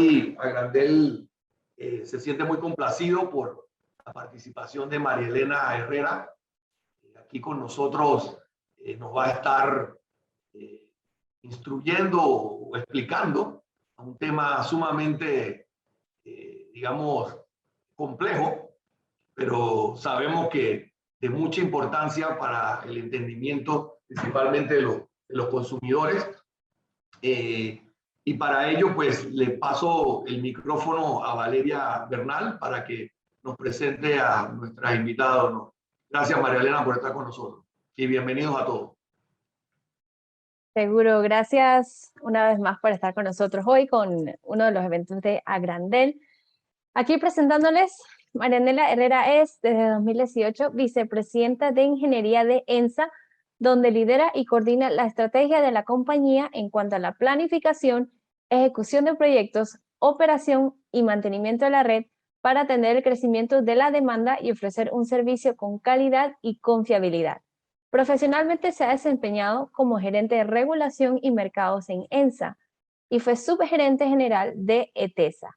hoy Agrandel se siente muy complacido por la participación de María Elena Herrera. Aquí con nosotros nos va a estar instruyendo o explicando un tema sumamente, digamos, complejo, pero sabemos que de mucha importancia para el entendimiento principalmente de los consumidores. Y para ello, pues, le paso el micrófono a Valeria Bernal para que nos presente a nuestras invitadas. ¿No? Gracias, María Elena, por estar con nosotros. Y bienvenidos a todos. Seguro, gracias una vez más por estar con nosotros hoy con uno de los eventos de Agrandel. Aquí presentándoles, Marianela Herrera es, desde 2018, vicepresidenta de Ingeniería de ENSA, donde lidera y coordina la estrategia de la compañía en cuanto a la planificación, ejecución de proyectos, operación y mantenimiento de la red para atender el crecimiento de la demanda y ofrecer un servicio con calidad y confiabilidad. Profesionalmente se ha desempeñado como gerente de regulación y mercados en ENSA y fue subgerente general de ETESA.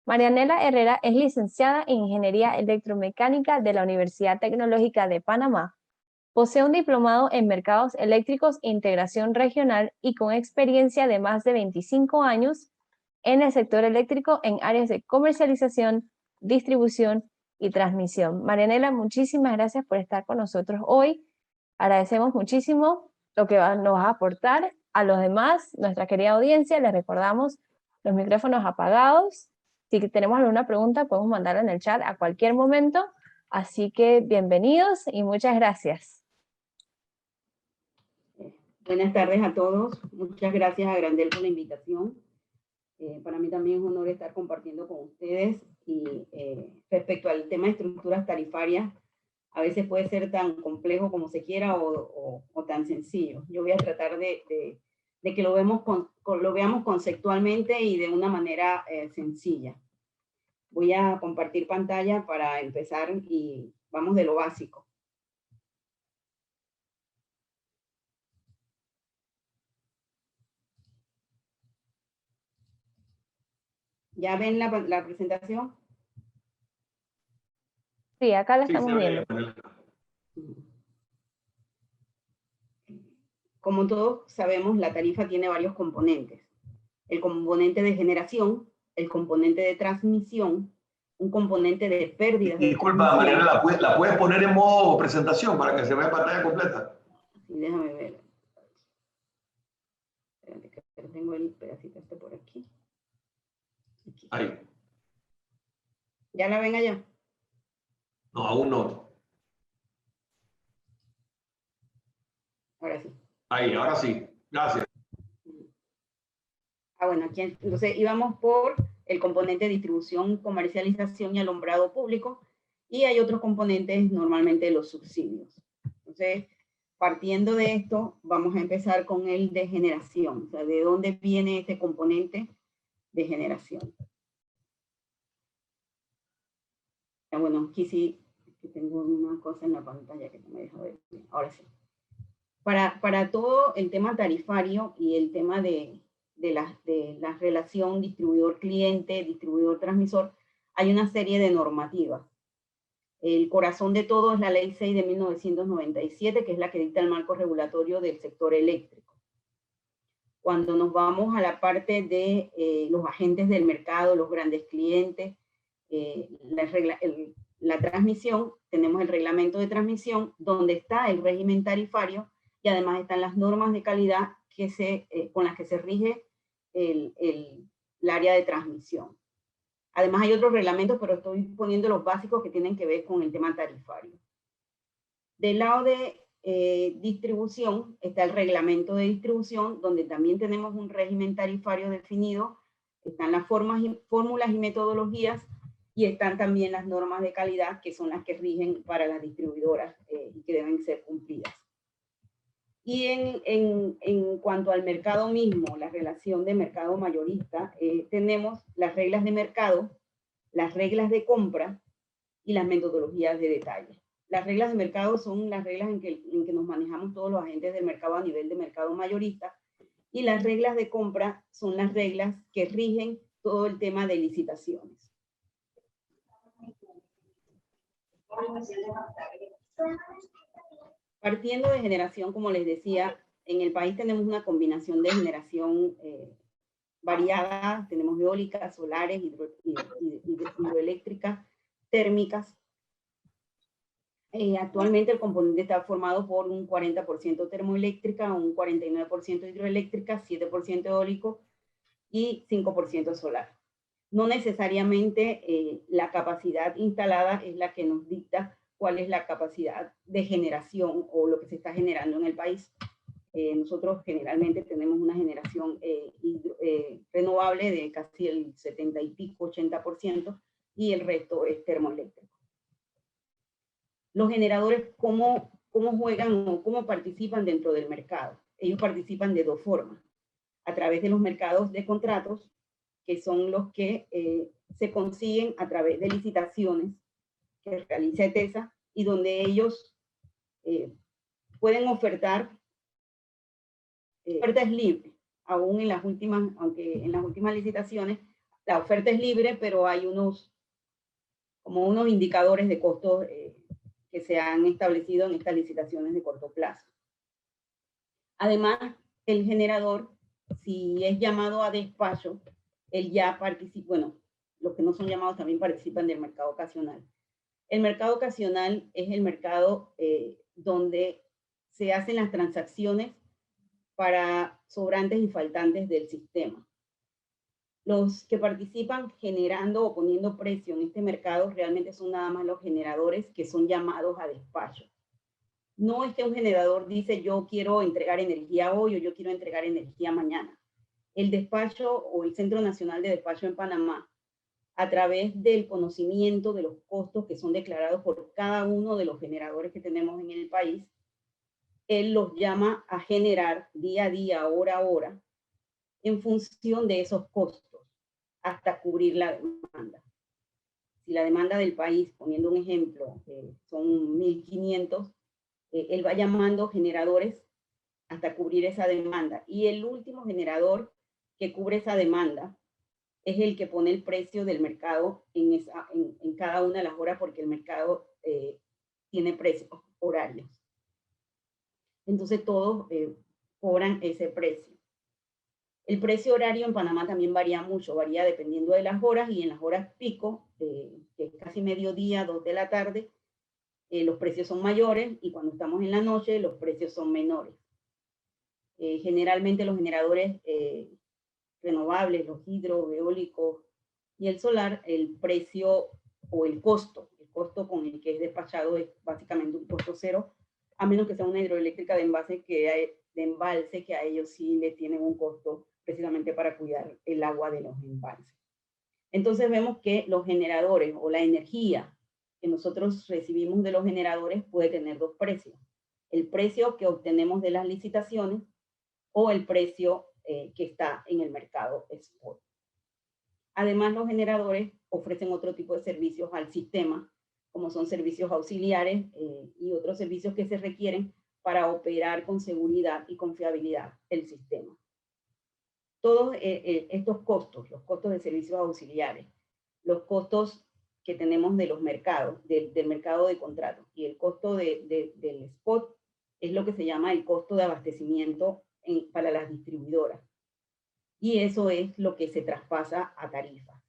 Marianela Herrera es licenciada en Ingeniería Electromecánica de la Universidad Tecnológica de Panamá. Posee un diplomado en Mercados Eléctricos e Integración Regional y con experiencia de más de 25 años en el sector eléctrico en áreas de comercialización, distribución y transmisión. Marianela, muchísimas gracias por estar con nosotros hoy. Agradecemos muchísimo lo que nos va a aportar a los demás, nuestra querida audiencia. Les recordamos los micrófonos apagados. Si tenemos alguna pregunta, podemos mandarla en el chat a cualquier momento. Así que bienvenidos y muchas gracias. Buenas tardes a todos. Muchas gracias a Agrandel por la invitación. Para mí también es un honor estar compartiendo con ustedes. Y respecto al tema de estructuras tarifarias, a veces puede ser tan complejo como se quiera o tan sencillo. Yo voy a tratar de que lo veamos conceptualmente y de una manera sencilla. Voy a compartir pantalla para empezar y vamos de lo básico. ¿Ya ven la presentación? Sí, acá la estamos viendo. Como todos sabemos, la tarifa tiene varios componentes. El componente de generación, el componente de transmisión, un componente de pérdidas. Disculpa, Mariana, ¿la puedes poner en modo presentación para que se vea pantalla completa? Sí, déjame ver. Espérate, que tengo el pedacito este por aquí. Ahí. ¿Ya la ven allá? No, aún no. Ahora sí. Ahí, ahora sí. Gracias. Bueno, aquí entonces íbamos por el componente de distribución, comercialización y alumbrado público, y hay otros componentes, normalmente los subsidios. Entonces, partiendo de esto, vamos a empezar con el de generación. O sea, ¿de dónde viene este componente de generación? Bueno, aquí sí, aquí tengo una cosa en la pantalla que no me deja ver bien. Ahora sí. Para todo el tema tarifario y el tema de la relación distribuidor-cliente, distribuidor-transmisor, hay una serie de normativas. El corazón de todo es la Ley 6 de 1997, que es la que dicta el marco regulatorio del sector eléctrico. Cuando nos vamos a la parte de los agentes del mercado, los grandes clientes, la transmisión, tenemos el reglamento de transmisión, donde está el régimen tarifario y además están las normas de calidad con las que se rige el área de transmisión. Además hay otros reglamentos, pero estoy poniendo los básicos que tienen que ver con el tema tarifario. Del lado de distribución está el reglamento de distribución, donde también tenemos un régimen tarifario definido, están las fórmulas y metodologías, y están también las normas de calidad, que son las que rigen para las distribuidoras y que deben ser cumplidas. Y en cuanto al mercado mismo, la relación de mercado mayorista, tenemos las reglas de mercado, las reglas de compra y las metodologías de detalle. Las reglas de mercado son las reglas en que nos manejamos todos los agentes del mercado a nivel de mercado mayorista, y las reglas de compra son las reglas que rigen todo el tema de licitaciones. Partiendo de generación, como les decía, en el país tenemos una combinación de generación variada. Tenemos eólicas, solares, hidroeléctricas, térmicas. Actualmente el componente está formado por un 40% termoeléctrica, un 49% hidroeléctrica, 7% eólico y 5% solar. No necesariamente la capacidad instalada es la que nos dicta cuál es la capacidad de generación o lo que se está generando en el país. Nosotros generalmente tenemos una generación renovable de casi el 70 y pico, 80%, y el resto es termoeléctrico. Los generadores, ¿cómo juegan o cómo participan dentro del mercado? Ellos participan de dos formas. A través de los mercados de contratos, que son los que se consiguen a través de licitaciones que realiza ETESA, y donde ellos pueden ofertar. La oferta es libre, aún en las últimas, aunque en las últimas licitaciones la oferta es libre, pero hay unos indicadores de costos que se han establecido en estas licitaciones de corto plazo. Además, el generador, si es llamado a despacho, él ya participa, bueno, los que no son llamados también participan del mercado ocasional. El mercado ocasional es el mercado donde se hacen las transacciones para sobrantes y faltantes del sistema. Los que participan generando o poniendo precio en este mercado realmente son nada más los generadores que son llamados a despacho. No es que un generador dice yo quiero entregar energía hoy o yo quiero entregar energía mañana. El despacho o el Centro Nacional de Despacho en Panamá, a través del conocimiento de los costos que son declarados por cada uno de los generadores que tenemos en el país, él los llama a generar día a día, hora a hora, en función de esos costos, hasta cubrir la demanda. Si la demanda del país, poniendo un ejemplo, son 1.500, él va llamando generadores hasta cubrir esa demanda. Y el último generador que cubre esa demanda es el que pone el precio del mercado en cada una de las horas, porque el mercado tiene precios horarios. Entonces todos cobran ese precio. El precio horario en Panamá también varía mucho, varía dependiendo de las horas, y en las horas pico, que es casi mediodía, 2 de la tarde, los precios son mayores, y cuando estamos en la noche los precios son menores. Generalmente los generadores renovables, los hidroeólicos y el solar, el precio o el costo con el que es despachado es básicamente un costo cero, a menos que sea una hidroeléctrica de embalse que a ellos sí le tienen un costo precisamente para cuidar el agua de los embalses. Entonces vemos que los generadores o la energía que nosotros recibimos de los generadores puede tener dos precios: el precio que obtenemos de las licitaciones o el precio que está en el mercado spot. Además, los generadores ofrecen otro tipo de servicios al sistema, como son servicios auxiliares y otros servicios que se requieren para operar con seguridad y confiabilidad el sistema. Todos estos costos, los costos de servicios auxiliares, los costos que tenemos de los mercados, del mercado de contratos, y el costo del spot, es lo que se llama el costo de abastecimiento para las distribuidoras. Y eso es lo que se traspasa a tarifa.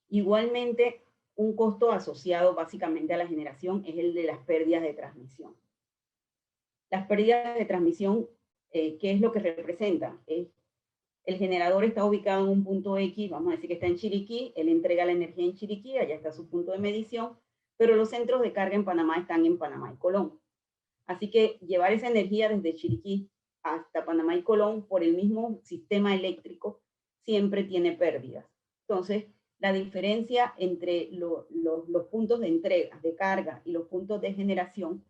Igualmente, un costo asociado básicamente a la generación es el de las pérdidas de transmisión. Las pérdidas de transmisión, ¿qué es lo que representa? El generador está ubicado en un punto X, vamos a decir que está en Chiriquí, él entrega la energía en Chiriquí, allá está su punto de medición, pero los centros de carga en Panamá están en Panamá y Colón. Así que llevar esa energía desde Chiriquí hasta Panamá y Colón por el mismo sistema eléctrico siempre tiene pérdidas. Entonces, la diferencia entre los puntos de entrega, de carga, y los puntos de generación,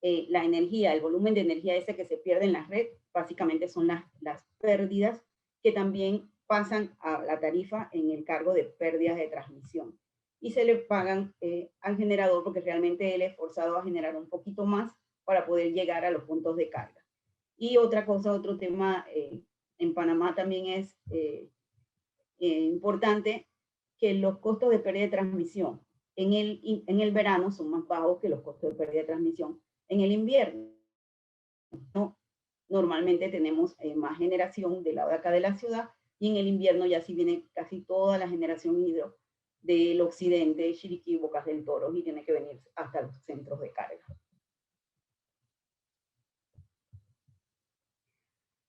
la energía, el volumen de energía ese que se pierde en la red, básicamente son las pérdidas que también pasan a la tarifa en el cargo de pérdidas de transmisión. Y se le pagan al generador porque realmente él es forzado a generar un poquito más para poder llegar a los puntos de carga. Y otra cosa, otro tema en Panamá también es importante, que los costos de pérdida de transmisión en el verano son más bajos que los costos de pérdida de transmisión en el invierno. ¿No? Normalmente tenemos más generación del lado de acá de la ciudad, y en el invierno ya sí viene casi toda la generación hidro del occidente, Chiriquí, Bocas del Toro, y tiene que venir hasta los centros de carga.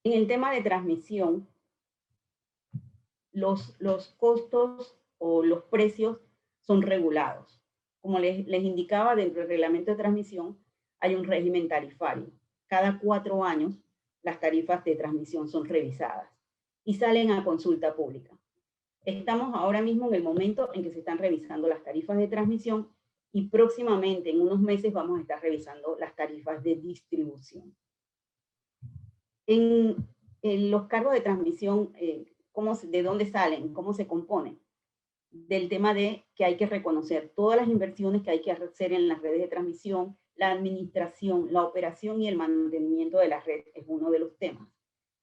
En el tema de transmisión, los costos o los precios son regulados. Como les indicaba, dentro del reglamento de transmisión hay un régimen tarifario. Cada 4 años las tarifas de transmisión son revisadas y salen a consulta pública. Estamos ahora mismo en el momento en que se están revisando las tarifas de transmisión, y próximamente, en unos meses, vamos a estar revisando las tarifas de distribución. En los cargos de transmisión, ¿de dónde salen? ¿Cómo se componen? Del tema de que hay que reconocer todas las inversiones que hay que hacer en las redes de transmisión, la administración, la operación y el mantenimiento de la red es uno de los temas.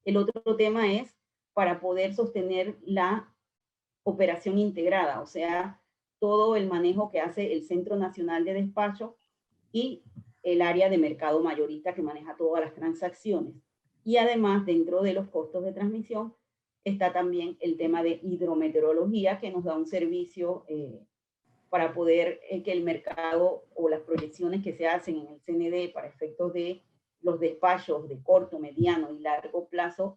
El otro tema es para poder sostener la operación integrada, o sea, todo el manejo que hace el Centro Nacional de Despacho y el área de mercado mayorista que maneja todas las transacciones. Y además, dentro de los costos de transmisión, está también el tema de hidrometeorología, que nos da un servicio para poder que el mercado o las proyecciones que se hacen en el CND para efectos de los despachos de corto, mediano y largo plazo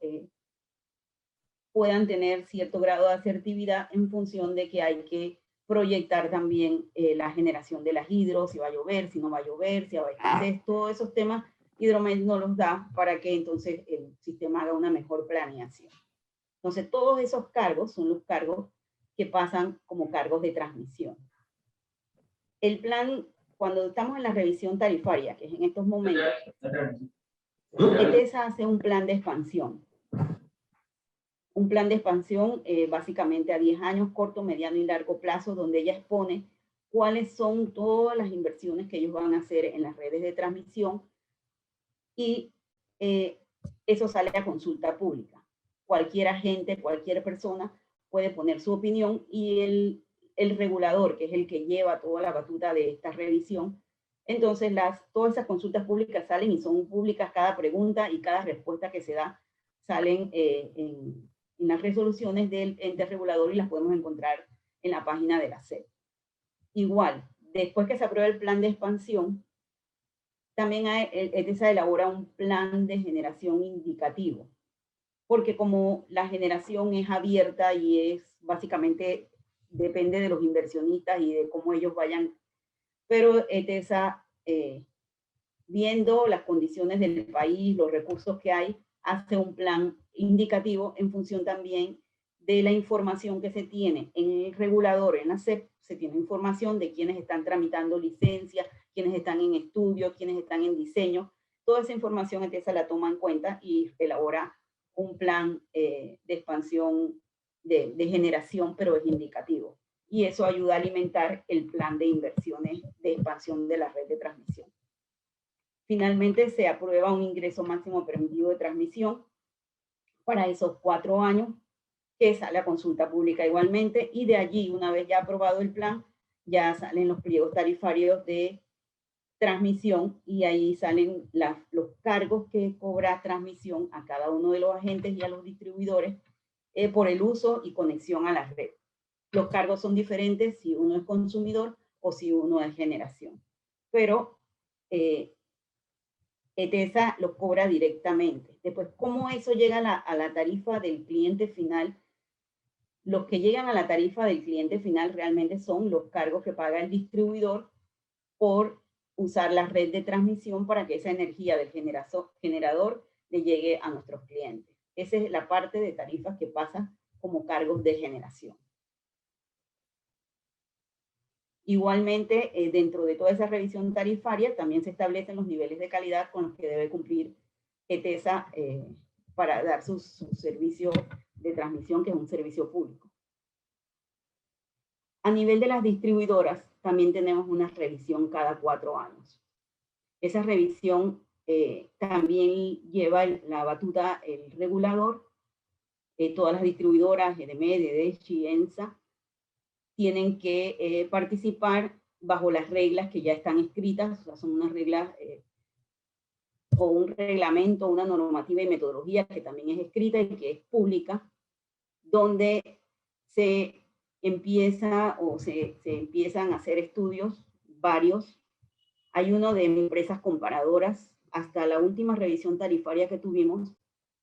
puedan tener cierto grado de asertividad, en función de que hay que proyectar también la generación de las hidros, si va a llover, si no va a llover, si va a escasez, todos esos temas Hidromet nos los da para que entonces el sistema haga una mejor planeación. Entonces, todos esos cargos son los cargos que pasan como cargos de transmisión. El plan, cuando estamos en la revisión tarifaria, que es en estos momentos, ETESA hace un plan de expansión. Un plan de expansión básicamente a 10 años, corto, mediano y largo plazo, donde ella expone cuáles son todas las inversiones que ellos van a hacer en las redes de transmisión, y eso sale a consulta pública. Cualquier agente, cualquier persona puede poner su opinión, y el regulador, que es el que lleva toda la batuta de esta revisión, entonces todas esas consultas públicas salen y son públicas. Cada pregunta y cada respuesta que se da salen en las resoluciones del ente regulador, y las podemos encontrar en la página de la SEP. Igual, después que se aprueba el plan de expansión, también ETESA elabora un plan de generación indicativo, porque como la generación es abierta y es básicamente depende de los inversionistas y de cómo ellos vayan, pero ETESA, viendo las condiciones del país, los recursos que hay, hace un plan indicativo en función también de la información que se tiene en el regulador. En la SEP se tiene información de quienes están tramitando licencias, quienes están en estudio, quienes están en diseño. Toda esa información ETESA la toma en cuenta y elabora un plan de expansión de generación, pero es indicativo. Y eso ayuda a alimentar el plan de inversiones de expansión de la red de transmisión. Finalmente, se aprueba un ingreso máximo permitido de transmisión para esos 4 años, que sale a consulta pública igualmente, y de allí, una vez ya aprobado el plan, ya salen los pliegos tarifarios de transmisión, y ahí salen los cargos que cobra transmisión a cada uno de los agentes y a los distribuidores por el uso y conexión a la red. Los cargos son diferentes si uno es consumidor o si uno es generación, pero ETESA los cobra directamente. Después, ¿cómo eso llega a la tarifa del cliente final? Los que llegan a la tarifa del cliente final realmente son los cargos que paga el distribuidor por usar la red de transmisión para que esa energía del generador le llegue a nuestros clientes. Esa es la parte de tarifas que pasa como cargos de generación. Igualmente, dentro de toda esa revisión tarifaria, también se establecen los niveles de calidad con los que debe cumplir ETESA para dar su servicio de transmisión, que es un servicio público. A nivel de las distribuidoras, también tenemos una revisión cada 4 años. Esa revisión también lleva la batuta el regulador. Todas las distribuidoras, EDEMED, EDESCHI, ENSA, tienen que participar bajo las reglas que ya están escritas, o sea, son unas reglas o un reglamento, una normativa y metodología que también es escrita y que es pública, donde se empieza o se empiezan a hacer estudios varios. Hay uno de empresas comparadoras. Hasta la última revisión tarifaria que tuvimos,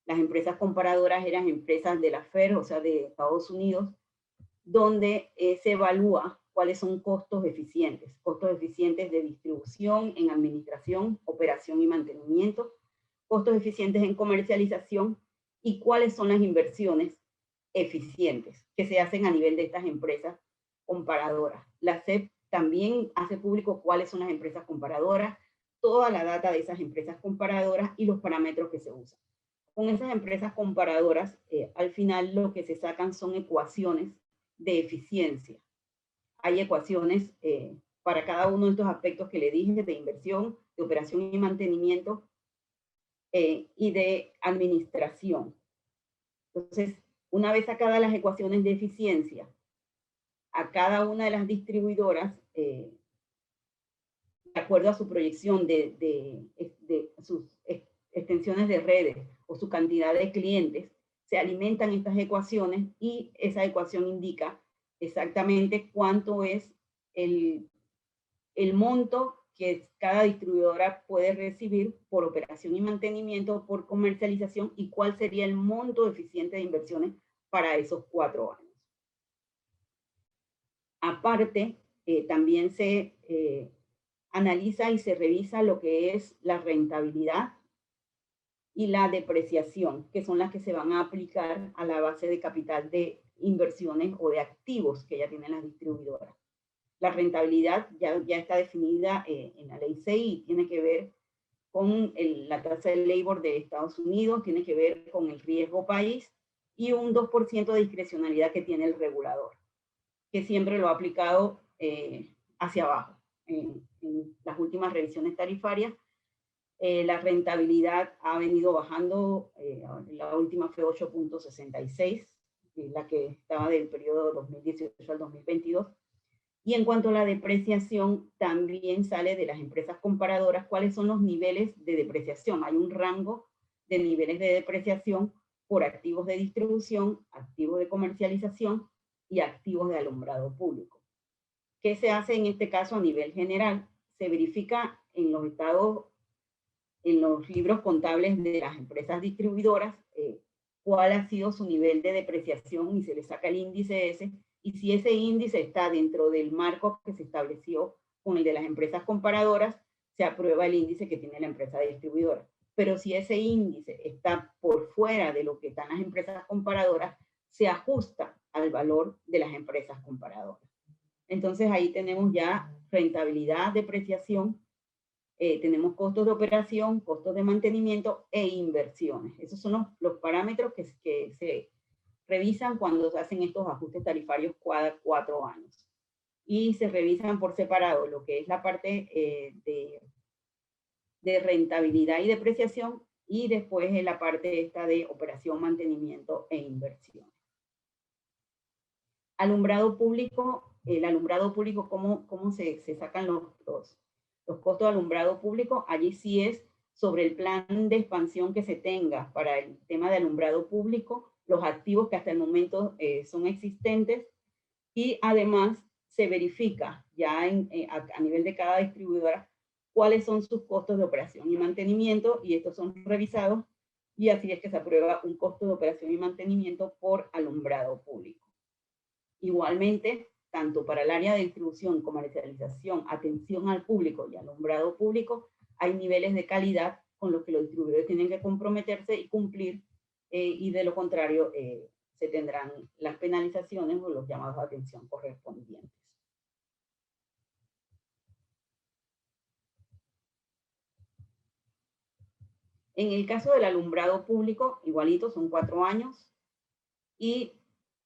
las empresas comparadoras eran empresas de la FER, o sea, de Estados Unidos, donde se evalúa cuáles son costos eficientes de distribución, en administración, operación y mantenimiento, costos eficientes en comercialización y cuáles son las inversiones eficientes que se hacen a nivel de estas empresas comparadoras. La SEP también hace público cuáles son las empresas comparadoras, toda la data de esas empresas comparadoras y los parámetros que se usan. Con esas empresas comparadoras, al final lo que se sacan son ecuaciones de eficiencia. Hay ecuaciones para cada uno de estos aspectos que le dije, de inversión, de operación y mantenimiento y de administración. Entonces, una vez sacadas las ecuaciones de eficiencia, a cada una de las distribuidoras, de acuerdo a su proyección de sus extensiones de redes o su cantidad de clientes, se alimentan estas ecuaciones y esa ecuación indica exactamente cuánto es el monto que cada distribuidora puede recibir por operación y mantenimiento, por comercialización, y cuál sería el monto eficiente de inversiones para esos 4 años. Aparte, también se analiza y se revisa lo que es la rentabilidad y la depreciación, que son las que se van a aplicar a la base de capital de inversiones o de activos que ya tienen las distribuidoras. La rentabilidad ya está definida en la ley 6 y tiene que ver con la tasa de labor de Estados Unidos, tiene que ver con el riesgo país y un 2% de discrecionalidad que tiene el regulador, que siempre lo ha aplicado hacia abajo. En las últimas revisiones tarifarias, la rentabilidad ha venido bajando, la última fue 8.66, la que estaba del periodo 2018 al 2022. Y en cuanto a la depreciación, también sale de las empresas comparadoras cuáles son los niveles de depreciación. Hay un rango de niveles de depreciación por activos de distribución, activos de comercialización y activos de alumbrado público. ¿Qué se hace en este caso a nivel general? Se verifica en los estados, en los libros contables de las empresas distribuidoras, cuál ha sido su nivel de depreciación y se le saca el índice ese, y si ese índice está dentro del marco que se estableció con el de las empresas comparadoras, se aprueba el índice que tiene la empresa distribuidora. Pero si ese índice está por fuera de lo que están las empresas comparadoras, se ajusta al valor de las empresas comparadoras. Entonces ahí tenemos ya rentabilidad, depreciación, tenemos costos de operación, costos de mantenimiento e inversiones. Esos son los parámetros que se revisan cuando se hacen estos ajustes tarifarios cada 4 años. Y se revisan por separado lo que es la parte de rentabilidad y depreciación, y después en la parte esta de operación, mantenimiento e inversión. Alumbrado público, el alumbrado público, ¿cómo se sacan los costos de alumbrado público? Allí sí es sobre el plan de expansión que se tenga para el tema de alumbrado público, los activos que hasta el momento son existentes, y además se verifica ya a nivel de cada distribuidora cuáles son sus costos de operación y mantenimiento, y estos son revisados, y así es que se aprueba un costo de operación y mantenimiento por alumbrado público. Igualmente, tanto para el área de distribución, comercialización, atención al público y alumbrado público, hay niveles de calidad con los que los distribuidores tienen que comprometerse y cumplir, y de lo contrario se tendrán las penalizaciones o los llamados de atención correspondientes. En el caso del alumbrado público, igualito, son 4 años y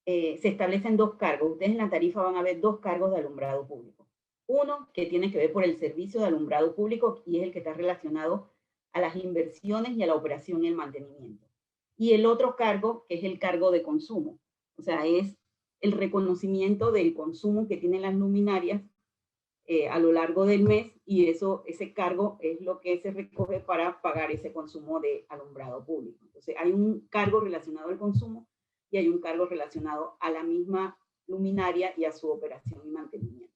se establecen 2 cargos. Ustedes en la tarifa van a ver 2 cargos de alumbrado público. Uno que tiene que ver por el servicio de alumbrado público y es el que está relacionado a las inversiones y a la operación y el mantenimiento. Y el otro cargo, que es el cargo de consumo, o sea, es el reconocimiento del consumo que tienen las luminarias a lo largo del mes, y ese cargo es lo que se recoge para pagar ese consumo de alumbrado público. Entonces, hay un cargo relacionado al consumo y hay un cargo relacionado a la misma luminaria y a su operación y mantenimiento.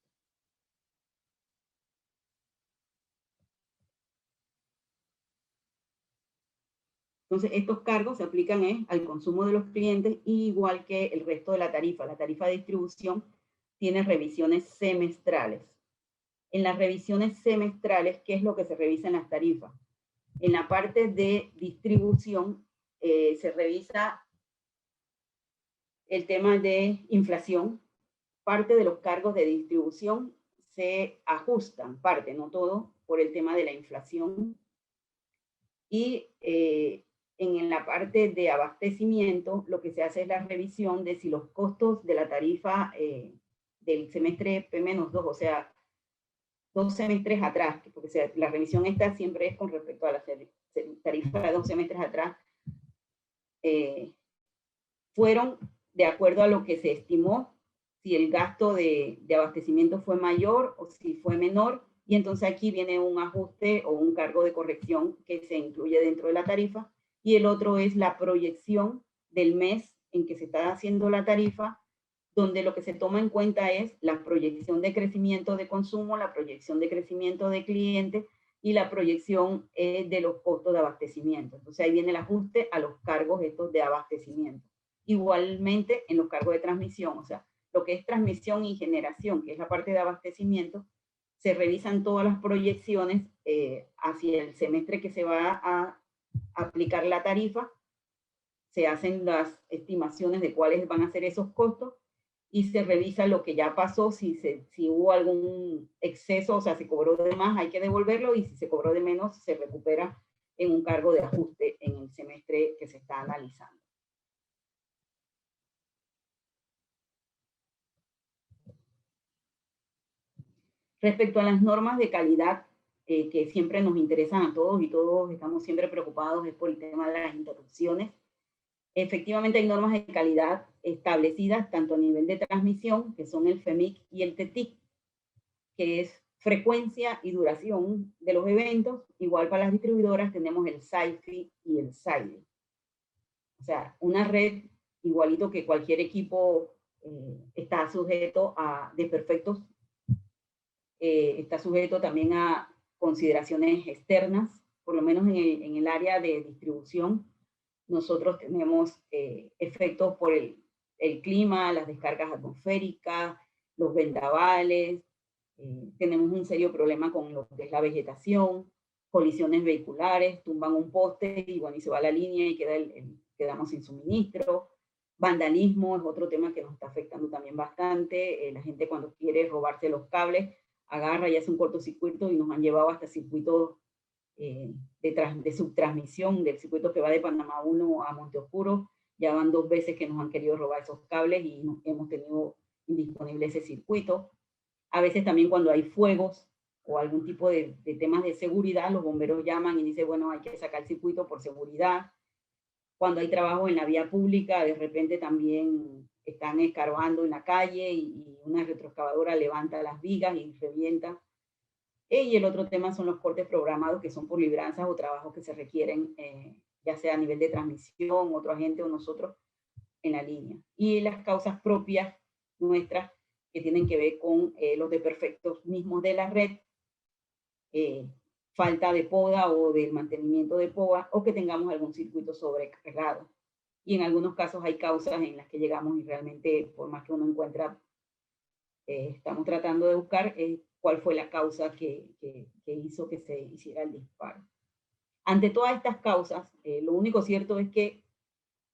Entonces, estos cargos se aplican al consumo de los clientes, igual que el resto de la tarifa. La tarifa de distribución tiene revisiones semestrales. En las revisiones semestrales, ¿qué es lo que se revisa en las tarifas? En la parte de distribución se revisa el tema de inflación. Parte de los cargos de distribución se ajustan, parte, no todo, por el tema de la inflación. Y en la parte de abastecimiento, lo que se hace es la revisión de si los costos de la tarifa del semestre P-2, o sea, 2 semestres atrás, porque la revisión esta siempre es con respecto a la tarifa de 2 semestres atrás, fueron de acuerdo a lo que se estimó, si el gasto de abastecimiento fue mayor o si fue menor, y entonces aquí viene un ajuste o un cargo de corrección que se incluye dentro de la tarifa, y el otro es la proyección del mes en que se está haciendo la tarifa, donde lo que se toma en cuenta es la proyección de crecimiento de consumo, la proyección de crecimiento de clientes y la proyección de los costos de abastecimiento. Entonces ahí viene el ajuste a los cargos estos de abastecimiento. Igualmente en los cargos de transmisión, o sea, lo que es transmisión y generación, que es la parte de abastecimiento, se revisan todas las proyecciones hacia el semestre que se va a aplicar la tarifa, se hacen las estimaciones de cuáles van a ser esos costos, y se revisa lo que ya pasó, si hubo algún exceso, o sea, se cobró de más, hay que devolverlo, y si se cobró de menos, se recupera en un cargo de ajuste en el semestre que se está analizando. Respecto a las normas de calidad, que siempre nos interesan a todos y todos estamos siempre preocupados es por el tema de las interrupciones. Efectivamente hay normas de calidad establecidas tanto a nivel de transmisión, que son el FEMIC y el TETIC, que es frecuencia y duración de los eventos. Igual para las distribuidoras tenemos el SAIFI y el SAIDI. O sea, una red, igualito que cualquier equipo, está sujeto a desperfectos, está sujeto también a consideraciones externas, por lo menos en el área de distribución. Nosotros tenemos efectos por el clima, las descargas atmosféricas, los vendavales, tenemos un serio problema con lo que es la vegetación, colisiones vehiculares, tumban un poste y bueno, y se va la línea y quedamos sin suministro. Vandalismo es otro tema que nos está afectando también bastante. La gente cuando quiere robarse los cables, agarra y hace un cortocircuito, y nos han llevado hasta circuitos de subtransmisión, del circuito que va de Panamá 1 a Monte Oscuro. Ya van 2 veces que nos han querido robar esos cables y hemos tenido indisponible ese circuito. A veces también cuando hay fuegos o algún tipo de temas de seguridad, los bomberos llaman y dicen, bueno, hay que sacar el circuito por seguridad. Cuando hay trabajo en la vía pública, de repente también están escarbando en la calle y una retroexcavadora levanta las vigas y revienta. Y el otro tema son los cortes programados, que son por libranzas o trabajos que se requieren, ya sea a nivel de transmisión, otro agente o nosotros en la línea. Y las causas propias nuestras, que tienen que ver con los desperfectos mismos de la red, falta de poda o del mantenimiento de poda, o que tengamos algún circuito sobrecargado. Y en algunos casos hay causas en las que llegamos y realmente, por más que uno encuentra, estamos tratando de buscar cuál fue la causa que hizo que se hiciera el disparo. Ante todas estas causas, lo único cierto es que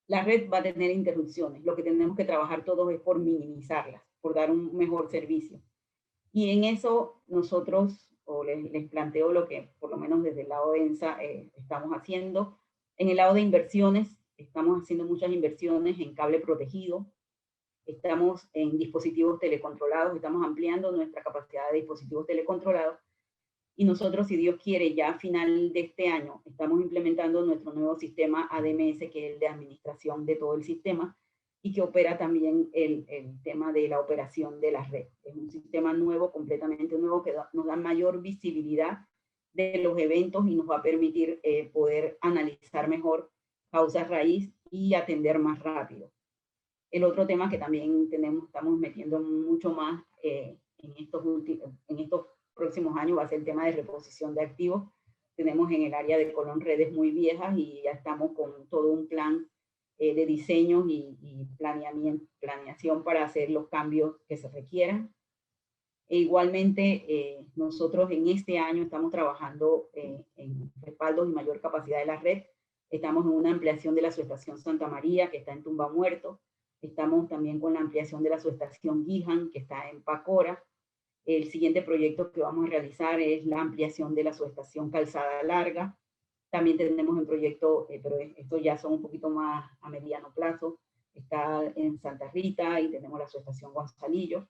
la red va a tener interrupciones. Lo que tenemos que trabajar todos es por minimizarlas, por dar un mejor servicio. Y en eso nosotros, o les planteo lo que por lo menos desde el lado de ENSA estamos haciendo. En el lado de inversiones, estamos haciendo muchas inversiones en cable protegido, estamos en dispositivos telecontrolados, estamos ampliando nuestra capacidad de dispositivos telecontrolados, Y nosotros, si Dios quiere, ya a final de este año, estamos implementando nuestro nuevo sistema ADMS, que es el de administración de todo el sistema, y que opera también el tema de la operación de la red. Es un sistema nuevo, completamente nuevo, que nos da mayor visibilidad de los eventos y nos va a permitir poder analizar mejor causas raíz y atender más rápido. El otro tema que también estamos metiendo mucho más en estos próximos años va a ser el tema de reposición de activos. Tenemos en el área de Colón redes muy viejas y ya estamos con todo un plan de diseños y planeación para hacer los cambios que se requieran. E igualmente, nosotros en este año estamos trabajando en respaldos y mayor capacidad de la red. Estamos en una ampliación de la subestación Santa María, que está en Tumba Muerto. Estamos también con la ampliación de la subestación Guijan, que está en Pacora. El siguiente proyecto que vamos a realizar es la ampliación de la subestación Calzada Larga. También tenemos un proyecto, pero estos ya son un poquito más a mediano plazo. Está en Santa Rita y tenemos la subestación Gonzalillo.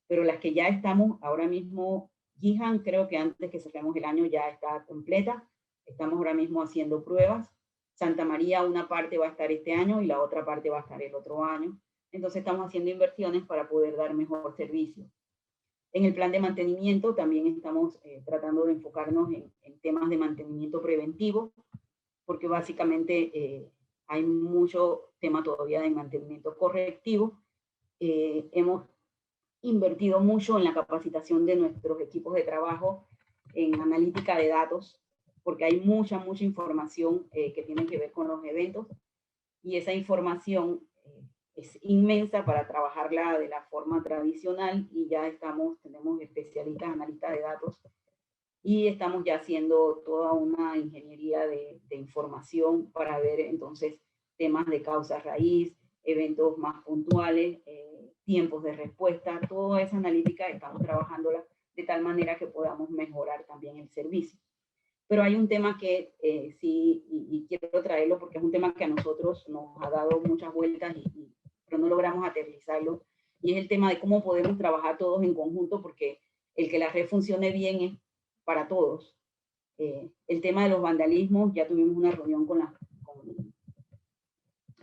Pero las que ya estamos ahora mismo, Guijan, creo que antes que cerremos el año ya está completa. Estamos ahora mismo haciendo pruebas. Santa María, una parte va a estar este año y la otra parte va a estar el otro año. Entonces estamos haciendo inversiones para poder dar mejor servicio. En el plan de mantenimiento también estamos tratando de enfocarnos en temas de mantenimiento preventivo, porque básicamente hay mucho tema todavía de mantenimiento correctivo. Hemos invertido mucho en la capacitación de nuestros equipos de trabajo en analítica de datos, porque hay mucha información que tiene que ver con los eventos, y esa información es inmensa para trabajarla de la forma tradicional, y ya tenemos especialistas analistas de datos, y estamos ya haciendo toda una ingeniería de información para ver entonces temas de causa raíz, eventos más puntuales, tiempos de respuesta, toda esa analítica estamos trabajándola de tal manera que podamos mejorar también el servicio. Pero hay un tema que sí, y quiero traerlo porque es un tema que a nosotros nos ha dado muchas vueltas, pero no logramos aterrizarlo, y es el tema de cómo podemos trabajar todos en conjunto, porque el que la red funcione bien es para todos. El tema de los vandalismos, ya tuvimos una reunión con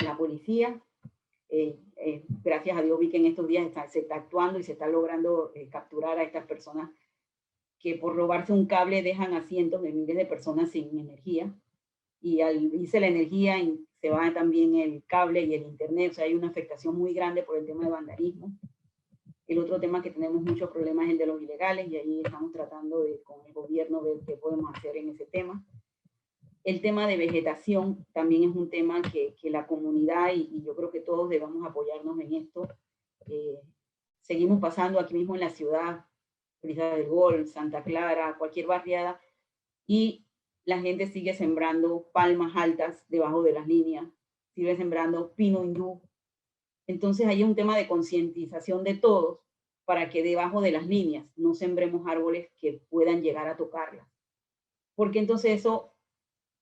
la policía. Gracias a Dios vi que en estos días se está actuando y se está logrando capturar a estas personas que por robarse un cable dejan a cientos de miles de personas sin energía, y al irse la energía se va también el cable y el internet. O sea, hay una afectación muy grande por el tema de vandalismo. El otro tema que tenemos muchos problemas es el de los ilegales, y ahí estamos tratando con el gobierno ver qué podemos hacer en ese tema. El tema de vegetación también es un tema que la comunidad, y yo creo que todos debemos apoyarnos en esto. Seguimos pasando aquí mismo en la ciudad, Brisa del Gol, Santa Clara, cualquier barriada, y la gente sigue sembrando palmas altas debajo de las líneas, sigue sembrando pino hindú. Entonces hay un tema de concientización de todos para que debajo de las líneas no sembremos árboles que puedan llegar a tocarlas, porque entonces eso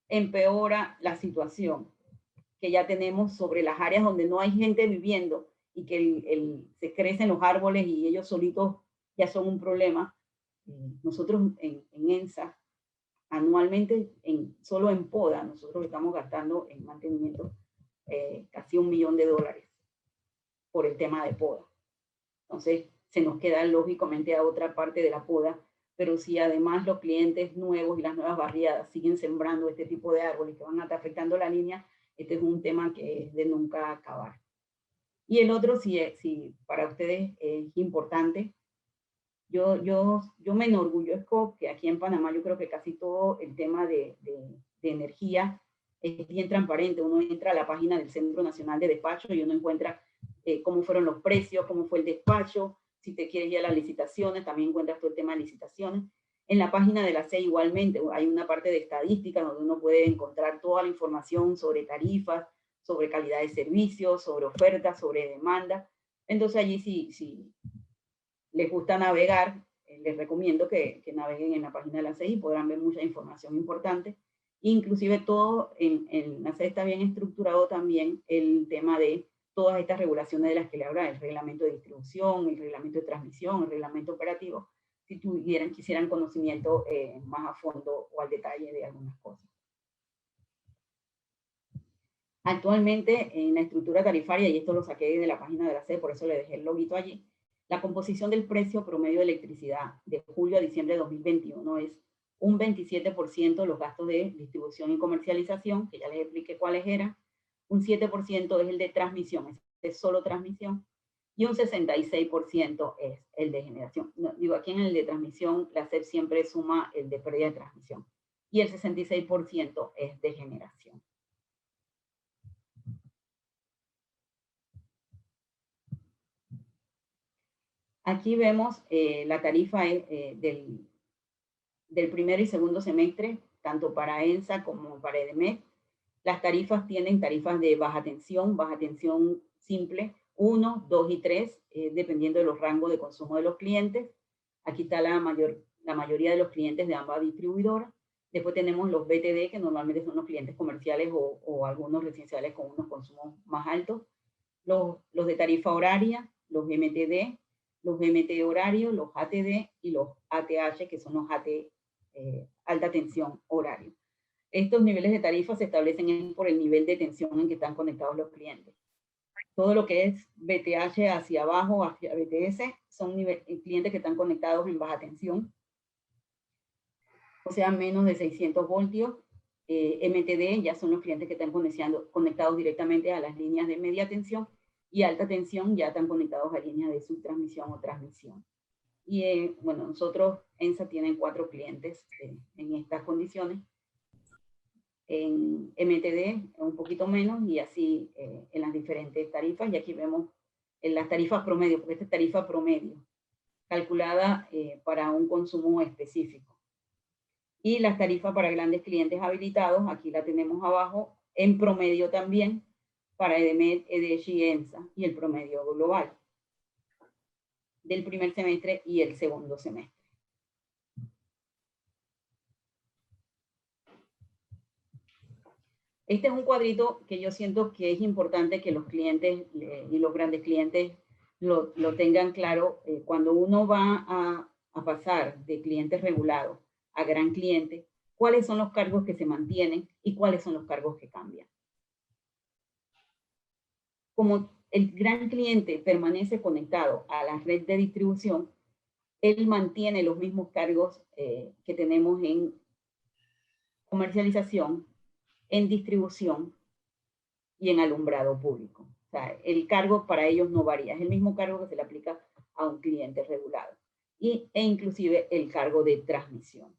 empeora la situación que ya tenemos sobre las áreas donde no hay gente viviendo, y que se crecen los árboles y ellos solitos ya son un problema. Nosotros en ENSA, anualmente, solo en poda, nosotros estamos gastando en mantenimiento casi $1 millón por el tema de poda. Entonces, se nos queda lógicamente a otra parte de la poda, pero si además los clientes nuevos y las nuevas barriadas siguen sembrando este tipo de árboles que van a estar afectando la línea, este es un tema que es de nunca acabar. Y el otro, si para ustedes es importante, yo me enorgullezco que aquí en Panamá yo creo que casi todo el tema de energía es bien transparente. Uno entra a la página del Centro Nacional de Despacho y uno encuentra cómo fueron los precios, cómo fue el despacho. Si te quieres ir a las licitaciones, también encuentras todo el tema de licitaciones. En la página de la CEI igualmente hay una parte de estadística donde uno puede encontrar toda la información sobre tarifas, sobre calidad de servicios, sobre ofertas, sobre demanda. Entonces allí si les gusta navegar, les recomiendo que naveguen en la página de la CEI, podrán ver mucha información importante. Inclusive todo en la CEI está bien estructurado también el tema de todas estas regulaciones de las que le hablaba, el reglamento de distribución, el reglamento de transmisión, el reglamento operativo. si quisieran conocimiento más a fondo o al detalle de algunas cosas. Actualmente en la estructura tarifaria, y esto lo saqué de la página de la SED, por eso le dejé el loguito allí, la composición del precio promedio de electricidad de julio a diciembre de 2021 es un 27% los gastos de distribución y comercialización, que ya les expliqué cuáles eran, un 7% es el de transmisión, es solo transmisión, y un 66% es el de generación. No, digo, aquí en el de transmisión, la SED siempre suma el de pérdida de transmisión, y el 66% es de generación. Aquí vemos la tarifa del primer y segundo semestre, tanto para ENSA como para EDEMET. Las tarifas tienen tarifas de baja tensión simple, 1, 2 y 3, dependiendo de los rangos de consumo de los clientes. Aquí está la mayoría de los clientes de ambas distribuidoras. Después tenemos los BTD, que normalmente son los clientes comerciales o algunos residenciales con unos consumos más altos. Los de tarifa horaria, los MTD, los MT horarios, los ATD y los ATH, que son los AT, alta tensión horario. Estos niveles de tarifa se establecen por el nivel de tensión en que están conectados los clientes. Todo lo que es BTH hacia abajo, hacia BTS, son clientes que están conectados en baja tensión, o sea, menos de 600 voltios. MTD ya son los clientes que están conectados directamente a las líneas de media tensión, y alta tensión ya están conectados a líneas de subtransmisión o transmisión. Y bueno, nosotros, ENSA tienen 4 clientes en estas condiciones. En MTD un poquito menos, y así en las diferentes tarifas. Y aquí vemos en las tarifas promedio, porque esta es tarifa promedio, calculada para un consumo específico. Y las tarifas para grandes clientes habilitados, aquí la tenemos abajo, en promedio también, para EDEMET, EDESH y ENSA, y el promedio global del primer semestre y el segundo semestre. Este es un cuadrito que yo siento que es importante que los clientes y los grandes clientes lo tengan claro. Cuando uno va a pasar de clientes regulados a gran cliente, cuáles son los cargos que se mantienen y cuáles son los cargos que cambian. Como el gran cliente permanece conectado a la red de distribución, él mantiene los mismos cargos que tenemos en comercialización, en distribución y en alumbrado público. O sea, el cargo para ellos no varía, es el mismo cargo que se le aplica a un cliente regulado, e inclusive el cargo de transmisión.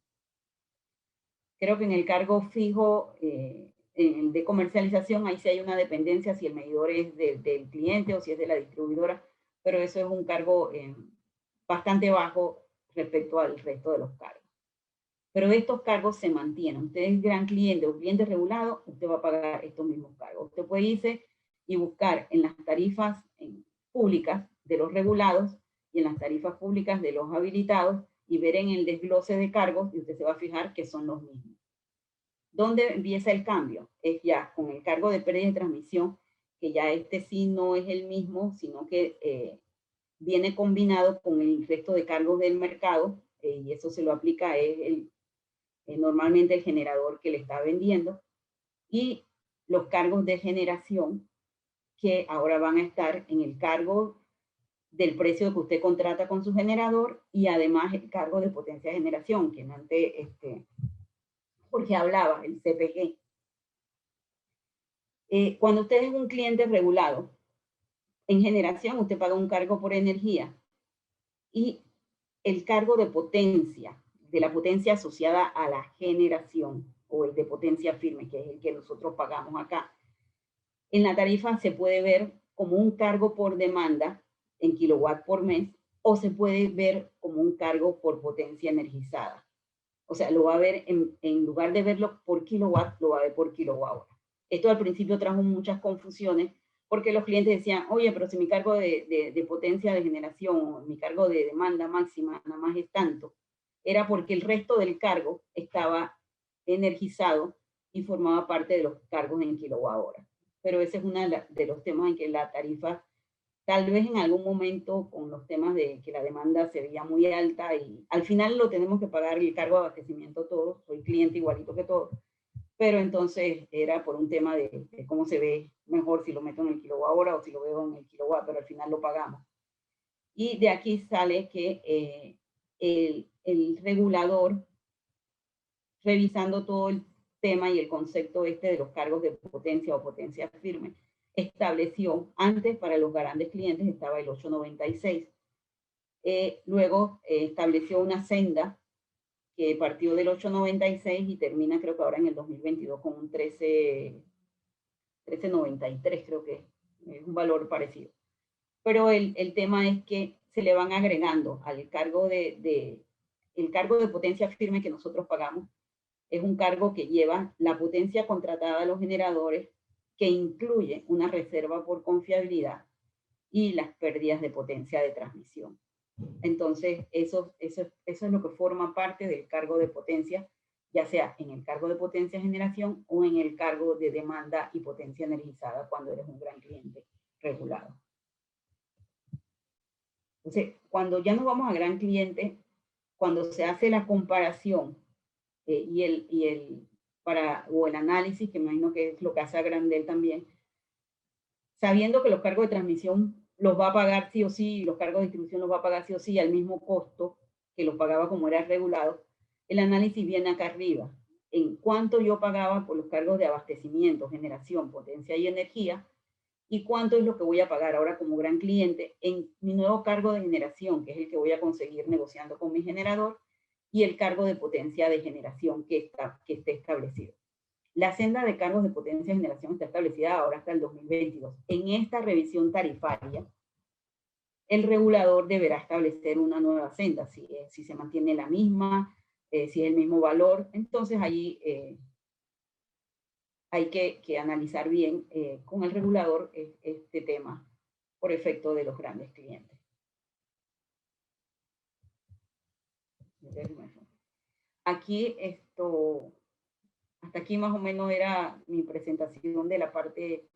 Creo que en el cargo fijo de comercialización, ahí sí hay una dependencia, si el medidor es del cliente o si es de la distribuidora, pero eso es un cargo bastante bajo respecto al resto de los cargos. Pero estos cargos se mantienen. Usted es gran cliente o cliente regulado, usted va a pagar estos mismos cargos. Usted puede irse y buscar en las tarifas públicas de los regulados y en las tarifas públicas de los habilitados y ver en el desglose de cargos, y usted se va a fijar que son los mismos. ¿Dónde empieza el cambio? Es ya con el cargo de pérdida de transmisión, que ya este sí no es el mismo, sino que viene combinado con el resto de cargos del mercado, y eso se lo aplica normalmente el generador que le está vendiendo, y los cargos de generación, que ahora van a estar en el cargo del precio que usted contrata con su generador, y además el cargo de potencia de generación, que antes Jorge hablaba, el CPG. Cuando usted es un cliente regulado, en generación usted paga un cargo por energía, y el cargo de la potencia asociada a la generación, o el de potencia firme, que es el que nosotros pagamos acá, en la tarifa se puede ver como un cargo por demanda en kilowatt por mes, o se puede ver como un cargo por potencia energizada. O sea, lo va a ver, en lugar de verlo por kilowatt, lo va a ver por kilowatt hora. Esto al principio trajo muchas confusiones, porque los clientes decían, oye, pero si mi cargo de potencia de generación, o mi cargo de demanda máxima nada más es tanto, era porque el resto del cargo estaba energizado y formaba parte de los cargos en kilowatt hora. Pero ese es uno de los temas en que la tarifa Tal vez en algún momento con los temas de que la demanda se veía muy alta y al final lo tenemos que pagar el cargo de abastecimiento todos, soy cliente igualito que todos, pero entonces era por un tema de cómo se ve mejor si lo meto en el kilowatt hora o si lo veo en el kilowatt, pero al final lo pagamos. Y de aquí sale que el regulador, revisando todo el tema y el concepto de los cargos de potencia o potencia firme, estableció, antes para los grandes clientes estaba el 896, luego estableció una senda que partió del 896 y termina creo que ahora en el 2022 con un 1393, creo que es un valor parecido. Pero el tema es que se le van agregando al cargo el cargo de potencia firme que nosotros pagamos, es un cargo que lleva la potencia contratada a los generadores, que incluye una reserva por confiabilidad y las pérdidas de potencia de transmisión. Entonces, eso es lo que forma parte del cargo de potencia, ya sea en el cargo de potencia de generación o en el cargo de demanda y potencia energizada cuando eres un gran cliente regulado. Entonces, cuando ya nos vamos a gran cliente, cuando se hace la comparación o el análisis, que me imagino que es lo que hace Agrandel también, sabiendo que los cargos de transmisión los va a pagar sí o sí, y los cargos de distribución los va a pagar sí o sí al mismo costo que los pagaba como era regulado, el análisis viene acá arriba, en cuánto yo pagaba por los cargos de abastecimiento, generación, potencia y energía, y cuánto es lo que voy a pagar ahora como gran cliente en mi nuevo cargo de generación, que es el que voy a conseguir negociando con mi generador, y el cargo de potencia de generación que esté establecido. La senda de cargos de potencia de generación está establecida ahora hasta el 2022. En esta revisión tarifaria, el regulador deberá establecer una nueva senda, si se mantiene la misma, si es el mismo valor. Entonces, allí hay que analizar bien con el regulador este tema por efecto de los grandes clientes. Aquí hasta aquí más o menos era mi presentación de la parte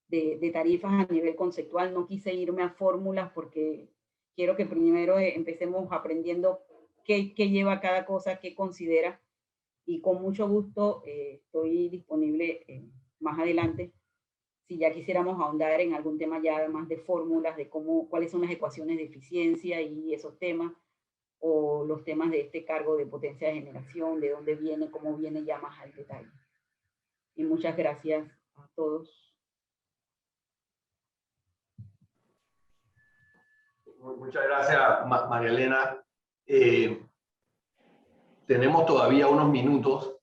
de tarifas a nivel conceptual. No quise irme a fórmulas porque quiero que primero empecemos aprendiendo qué lleva cada cosa, qué considera, y con mucho gusto estoy disponible más adelante si ya quisiéramos ahondar en algún tema ya más de fórmulas, de cuáles son las ecuaciones de eficiencia y esos temas, o los temas de este cargo de potencia de generación, de dónde viene, cómo viene ya más al detalle. Y muchas gracias a todos. Muchas gracias, María Elena. Tenemos todavía unos minutos.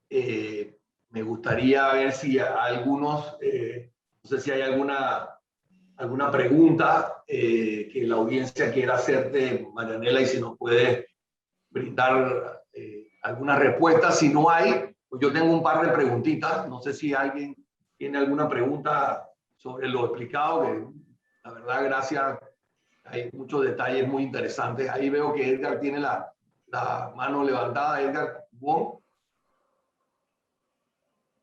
Me gustaría ver si algunos, no sé si hay alguna pregunta que la audiencia quiera hacerte, Marianela, y si nos puede brindar alguna respuesta. Si no hay, pues yo tengo un par de preguntitas. No sé si alguien tiene alguna pregunta sobre lo explicado, que la verdad, gracias. Hay muchos detalles muy interesantes. Ahí veo que Edgar tiene la mano levantada. Edgar Wong.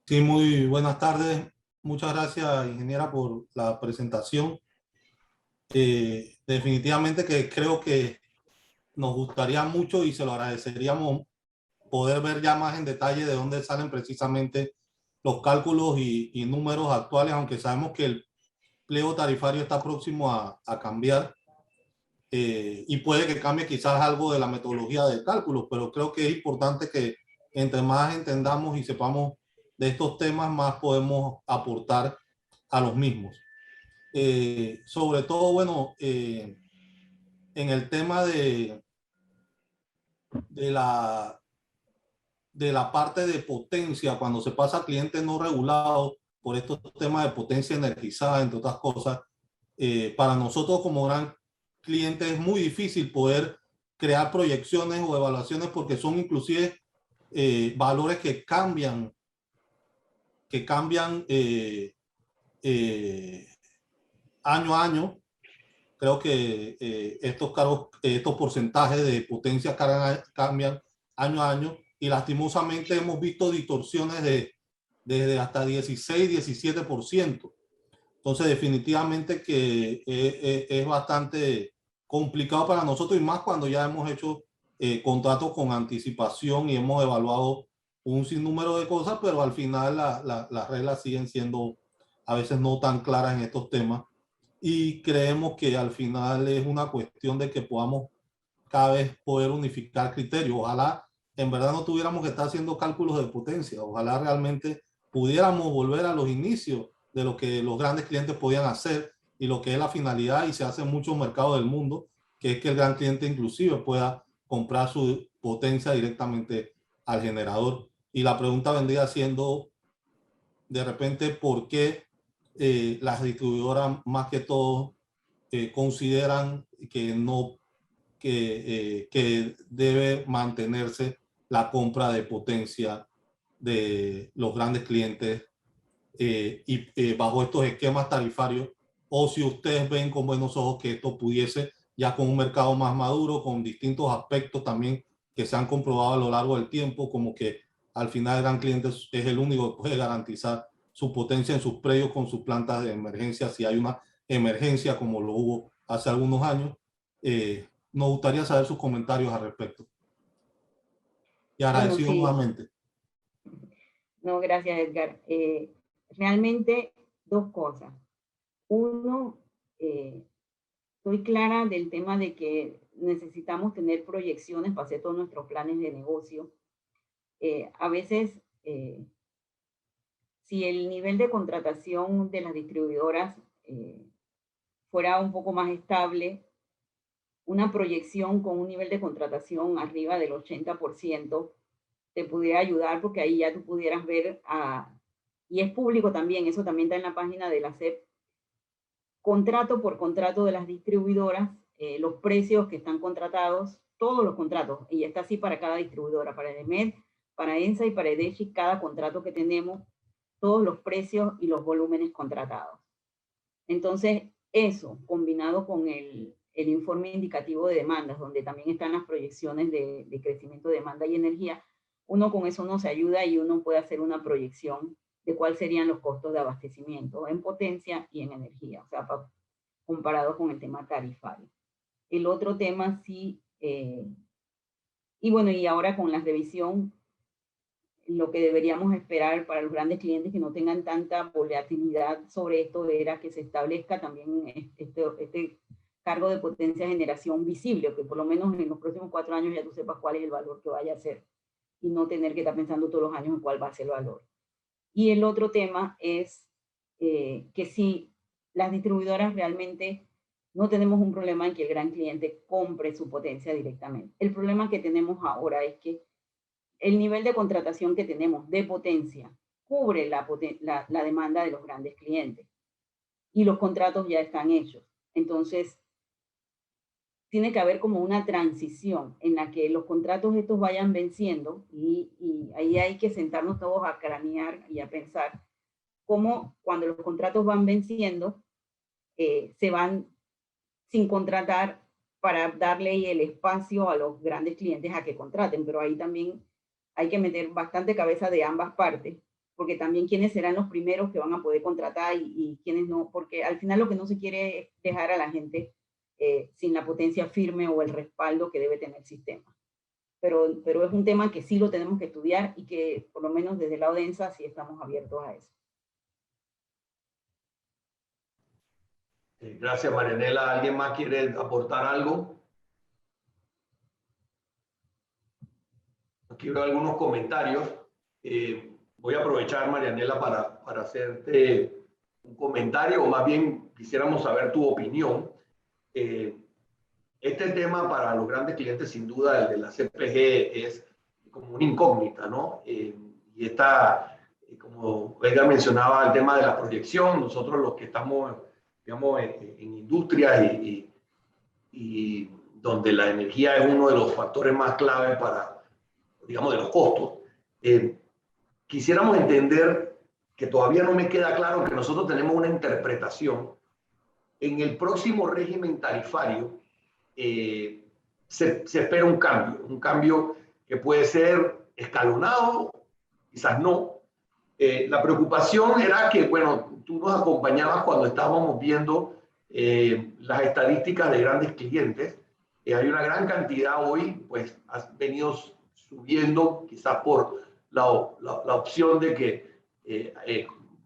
Sí, muy buenas tardes. Muchas gracias, ingeniera, por la presentación. Definitivamente que creo que nos gustaría mucho y se lo agradeceríamos poder ver ya más en detalle de dónde salen precisamente los cálculos y números actuales, aunque sabemos que el pliego tarifario está próximo a cambiar y puede que cambie quizás algo de la metodología de cálculos, pero creo que es importante que entre más entendamos y sepamos de estos temas, más podemos aportar a los mismos. Sobre todo, bueno, en el tema de la parte de potencia, cuando se pasa a clientes no regulados por estos temas de potencia energizada, entre otras cosas, para nosotros como gran cliente es muy difícil poder crear proyecciones o evaluaciones porque son inclusive valores que cambian año a año. Creo que estos porcentajes de potencia cambian año a año y lastimosamente hemos visto distorsiones de hasta 16-17%. Entonces, definitivamente que es bastante complicado para nosotros, y más cuando ya hemos hecho contratos con anticipación y hemos evaluado un sinnúmero de cosas, pero al final las reglas siguen siendo a veces no tan claras en estos temas, y creemos que al final es una cuestión de que podamos cada vez poder unificar criterios. Ojalá en verdad no tuviéramos que estar haciendo cálculos de potencia, ojalá realmente pudiéramos volver a los inicios de lo que los grandes clientes podían hacer y lo que es la finalidad, y se hace en muchos mercados del mundo, que es que el gran cliente inclusive pueda comprar su potencia directamente al generador. Y la pregunta vendría siendo, de repente, ¿por qué las distribuidoras más que todo consideran que no que debe mantenerse la compra de potencia de los grandes clientes y bajo estos esquemas tarifarios, o si ustedes ven con buenos ojos que esto pudiese, ya con un mercado más maduro, con distintos aspectos también que se han comprobado a lo largo del tiempo, como que al final el gran cliente es el único que puede garantizar su potencia en sus predios con sus plantas de emergencia, si hay una emergencia como lo hubo hace algunos años. Nos gustaría saber sus comentarios al respecto. Y agradecido Bueno, sí. nuevamente. No, gracias, Edgar. Realmente, dos cosas. Uno, estoy clara del tema de que necesitamos tener proyecciones para hacer todos nuestros planes de negocio. A veces, si el nivel de contratación de las distribuidoras fuera un poco más estable, una proyección con un nivel de contratación arriba del 80% te pudiera ayudar, porque ahí ya tú pudieras ver, y es público también, eso también está en la página de la SEP, contrato por contrato de las distribuidoras, los precios que están contratados, todos los contratos, y está así para cada distribuidora, para EDEMED, para ENSA y para EDESHI, cada contrato que tenemos, todos los precios y los volúmenes contratados. Entonces, eso, combinado con el informe indicativo de demandas, donde también están las proyecciones de crecimiento de demanda y energía, uno con eso nos ayuda y uno puede hacer una proyección de cuáles serían los costos de abastecimiento en potencia y en energía, o sea, comparado con el tema tarifario. El otro tema sí, y bueno, y ahora con la revisión, lo que deberíamos esperar para los grandes clientes que no tengan tanta volatilidad sobre esto era que se establezca también este cargo de potencia de generación visible, que por lo menos en los próximos 4 años ya tú sepas cuál es el valor que vaya a ser y no tener que estar pensando todos los años en cuál va a ser el valor. Y el otro tema es que si las distribuidoras realmente no tenemos un problema en que el gran cliente compre su potencia directamente. El problema que tenemos ahora es que el nivel de contratación que tenemos de potencia cubre la demanda de los grandes clientes y los contratos ya están hechos. Entonces, tiene que haber como una transición en la que los contratos estos vayan venciendo y ahí hay que sentarnos todos a cranear y a pensar cómo cuando los contratos van venciendo se van sin contratar para darle el espacio a los grandes clientes a que contraten, pero ahí también hay que meter bastante cabeza de ambas partes, porque también quiénes serán los primeros que van a poder contratar y quiénes no, porque al final lo que no se quiere es dejar a la gente sin la potencia firme o el respaldo que debe tener el sistema. Pero es un tema que sí lo tenemos que estudiar y que por lo menos desde el lado de ENSA sí estamos abiertos a eso. Gracias, Marianela. ¿Alguien más quiere aportar algo? Aquí veo algunos comentarios. Voy a aprovechar, Marianela, para hacerte un comentario, o más bien quisiéramos saber tu opinión. Este tema para los grandes clientes, sin duda, el de la CPG es como una incógnita, ¿no? Y está, como Edgar mencionaba, el tema de la proyección. Nosotros los que estamos, digamos, en industrias y donde la energía es uno de los factores más clave para, digamos, de los costos, quisiéramos entender que todavía no me queda claro que nosotros tenemos una interpretación. En el próximo régimen tarifario se espera un cambio que puede ser escalonado, quizás no, La preocupación era que, bueno, tú nos acompañabas cuando estábamos viendo las estadísticas de grandes clientes. Hay una gran cantidad hoy, pues has venido subiendo, quizás por la opción de que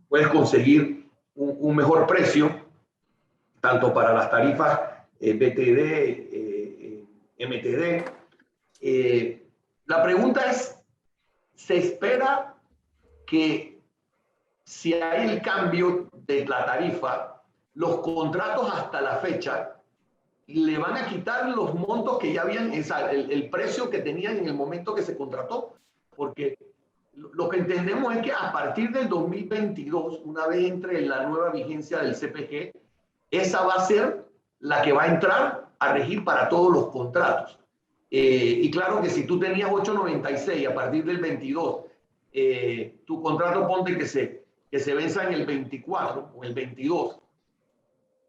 puedes conseguir un mejor precio, tanto para las tarifas BTD, MTD. La pregunta es, ¿se espera que si hay el cambio de la tarifa, los contratos hasta la fecha le van a quitar los montos que ya habían, el precio que tenían en el momento que se contrató? Porque lo que entendemos es que a partir del 2022, una vez entre la nueva vigencia del CPG, esa va a ser la que va a entrar a regir para todos los contratos. Y claro que si tú tenías 8.96 a partir del 22, tu contrato ponte que se venza en el 24 o el 22,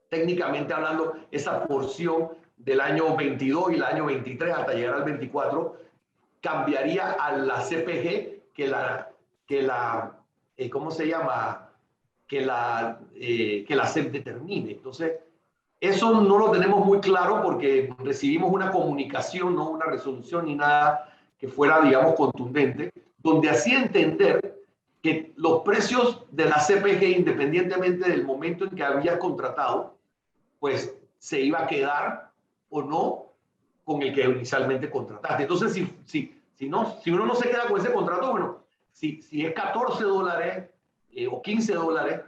técnicamente hablando, esa porción del año 22 y el año 23 hasta llegar al 24 cambiaría a la CPG ¿cómo se llama? Que la SEP determine. Entonces, eso no lo tenemos muy claro porque recibimos una comunicación, no una resolución ni nada que fuera, digamos, contundente, donde hacía entender que los precios de la CPG, independientemente del momento en que habías contratado, pues se iba a quedar o no con el que inicialmente contrataste. Entonces, si uno no se queda con ese contrato, bueno, si es $14 o $15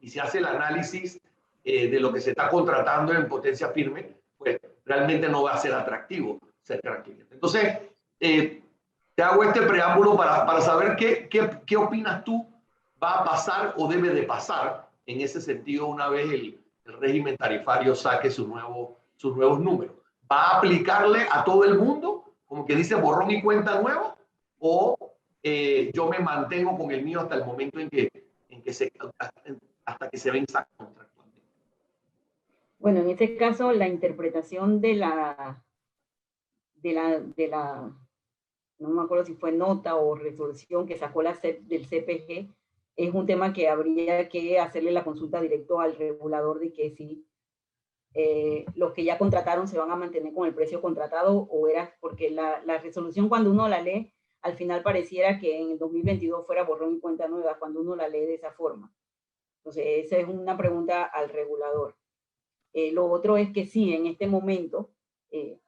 y se hace el análisis de lo que se está contratando en potencia firme, pues realmente no va a ser atractivo ser gran cliente. Entonces, te hago este preámbulo para saber qué opinas tú va a pasar o debe de pasar en ese sentido una vez el régimen tarifario saque sus nuevos números. ¿Va a aplicarle a todo el mundo, como que dice borrón y cuenta nueva? ¿O yo me mantengo con el mío hasta el momento hasta que se venza contractualmente? Bueno, en este caso, la interpretación de no me acuerdo si fue nota o resolución que sacó la SEP del CPG, es un tema que habría que hacerle la consulta directo al regulador de que si los que ya contrataron se van a mantener con el precio contratado o era porque la resolución cuando uno la lee, al final pareciera que en el 2022 fuera borrón y cuenta nueva cuando uno la lee de esa forma. Entonces, esa es una pregunta al regulador. Lo otro es que sí, en este momento,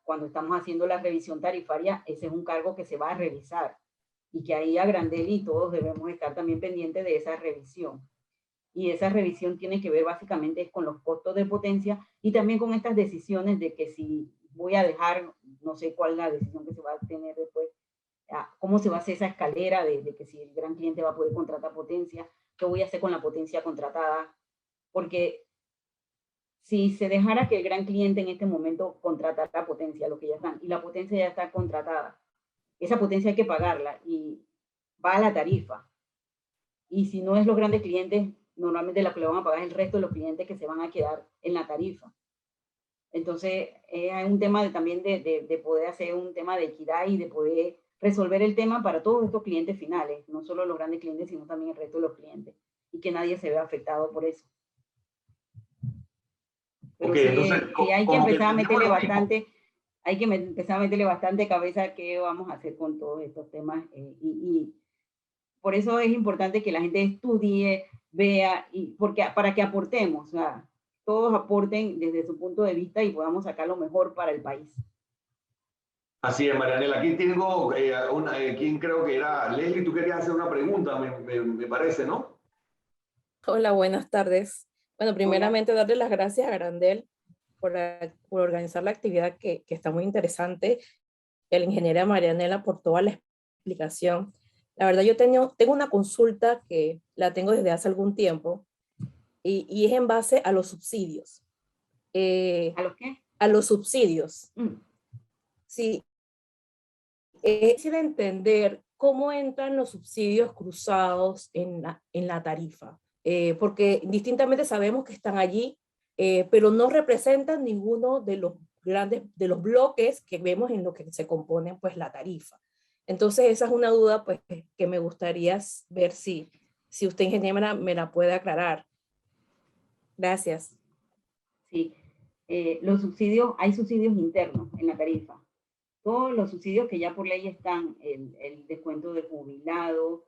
cuando estamos haciendo la revisión tarifaria, ese es un cargo que se va a revisar y que ahí Agrandel y todos debemos estar también pendientes de esa revisión. Y esa revisión tiene que ver básicamente con los costos de potencia y también con estas decisiones de que si voy a dejar, no sé cuál es la decisión que se va a tener después, cómo se va a hacer esa escalera de que si el gran cliente va a poder contratar potencia, qué voy a hacer con la potencia contratada, porque si se dejara que el gran cliente en este momento contratara potencia, lo que ya están, y la potencia ya está contratada, esa potencia hay que pagarla y va a la tarifa. Y si no es los grandes clientes, normalmente lo que le van a pagar es el resto de los clientes que se van a quedar en la tarifa. Entonces, hay un tema también de poder hacer un tema de equidad y de poder resolver el tema para todos estos clientes finales, no solo los grandes clientes, sino también el resto de los clientes, y que nadie se vea afectado por eso. Pero Okay, sí, entonces, sí hay que empezar a meterle bastante, hay que empezar a meterle bastante cabeza a qué vamos a hacer con todos estos temas, y por eso es importante que la gente estudie, vea, y porque para que aportemos, o sea, todos aporten desde su punto de vista y podamos sacar lo mejor para el país. Así es, Marianela. Aquí tengo quien creo que era Leslie, tú querías hacer una pregunta, me parece, ¿no? Hola, buenas tardes. Bueno, primeramente darle las gracias a Agrandel por organizar la actividad que está muy interesante, y a la ingeniera Marianela por toda la explicación. La verdad, yo tengo una consulta que la tengo desde hace algún tiempo y es en base a los subsidios. ¿A los qué? A los subsidios. Sí. Quisiera entender cómo entran los subsidios cruzados en la tarifa. Porque distintamente sabemos que están allí, pero no representan ninguno de los bloques que vemos en lo que se componen pues la tarifa. Entonces esa es una duda pues que me gustaría ver si Si usted, ingeniera, me la puede aclarar. Gracias. Sí, los subsidios, hay subsidios internos en la tarifa. Todos los subsidios que ya por ley están, el descuento de jubilado,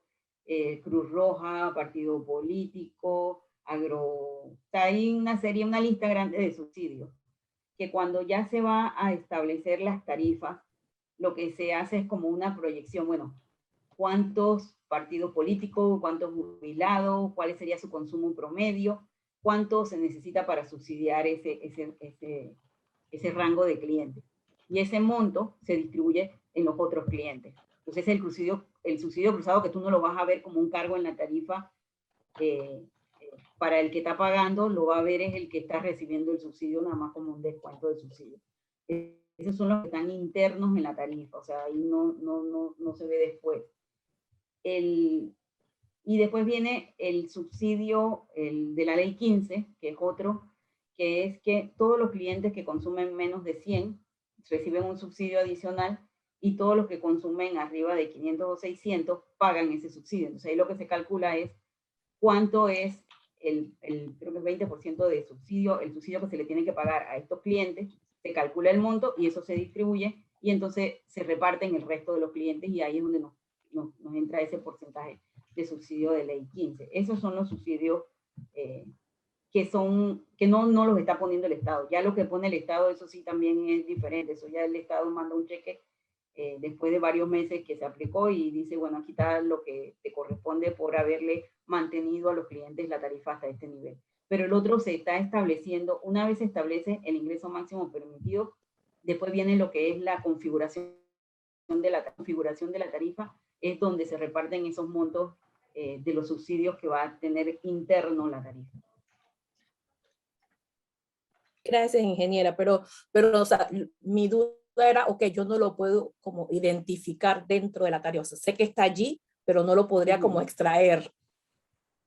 Cruz Roja, partido político, hay una lista grande de subsidios, que cuando ya se va a establecer las tarifas, lo que se hace es como una proyección, bueno, cuántos partidos políticos, cuántos jubilados, cuál sería su consumo promedio, cuánto se necesita para subsidiar ese rango de clientes. Y ese monto se distribuye en los otros clientes. Entonces el subsidio cruzado, que tú no lo vas a ver como un cargo en la tarifa, para el que está pagando, lo va a ver es el que está recibiendo el subsidio, nada más como un descuento de subsidio. Esos son los que están internos en la tarifa, o sea, ahí no se ve después. Y después viene el subsidio de la ley 15, que es otro, que es que todos los clientes que consumen menos de 100 reciben un subsidio adicional, y todos los que consumen arriba de 500 o 600 pagan ese subsidio. Entonces ahí lo que se calcula es cuánto es creo que el 20% de subsidio, el subsidio que se le tiene que pagar a estos clientes, se calcula el monto y eso se distribuye, y entonces se reparte en el resto de los clientes, y ahí es donde nos entra ese porcentaje de subsidio de ley 15. Esos son los subsidios que no los está poniendo el Estado. Ya lo que pone el Estado, eso sí también es diferente. Eso ya el Estado manda un cheque después de varios meses que se aplicó y dice, bueno, aquí está lo que te corresponde por haberle mantenido a los clientes la tarifa hasta este nivel. Pero el otro se está estableciendo, una vez se establece el ingreso máximo permitido, después viene lo que es la configuración de la tarifa, es donde se reparten esos montos de los subsidios que va a tener interno la tarifa. Gracias, ingeniera, pero o sea, mi duda era, ok, yo no lo puedo como identificar dentro de la tarifa. O sea, sé que está allí, pero no lo podría como extraer.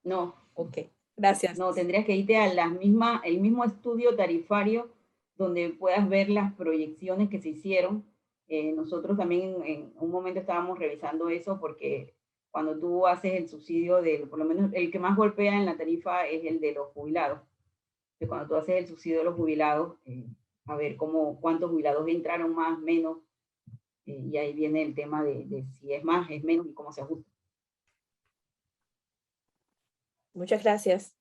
No. Ok, gracias. No, tendrías que irte a el mismo estudio tarifario donde puedas ver las proyecciones que se hicieron. Nosotros también en un momento estábamos revisando eso, porque cuando tú haces el subsidio, por lo menos el que más golpea en la tarifa es el de los jubilados. Entonces, cuando tú haces el subsidio de los jubilados, a ver cuántos jubilados entraron más, menos, y ahí viene el tema de si es más, es menos y cómo se ajusta. Muchas gracias.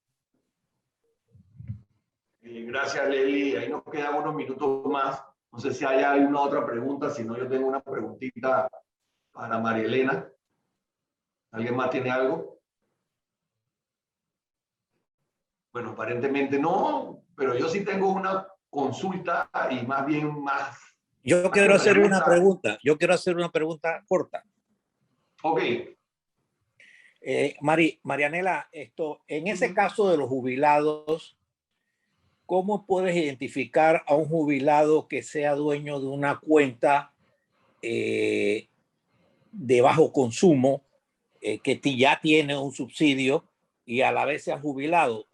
Gracias, Leli. Ahí nos quedan unos minutos más. No sé si hay alguna otra pregunta, si no yo tengo una preguntita para María Elena. ¿Alguien más tiene algo? Bueno, aparentemente no, pero yo sí tengo una consulta y más bien más... Yo quiero hacer una pregunta. Yo quiero hacer una pregunta corta. Ok. Marianela, en ese caso de los jubilados, ¿cómo puedes identificar a un jubilado que sea dueño de una cuenta de bajo consumo, que ya tiene un subsidio y a la vez sea jubilado?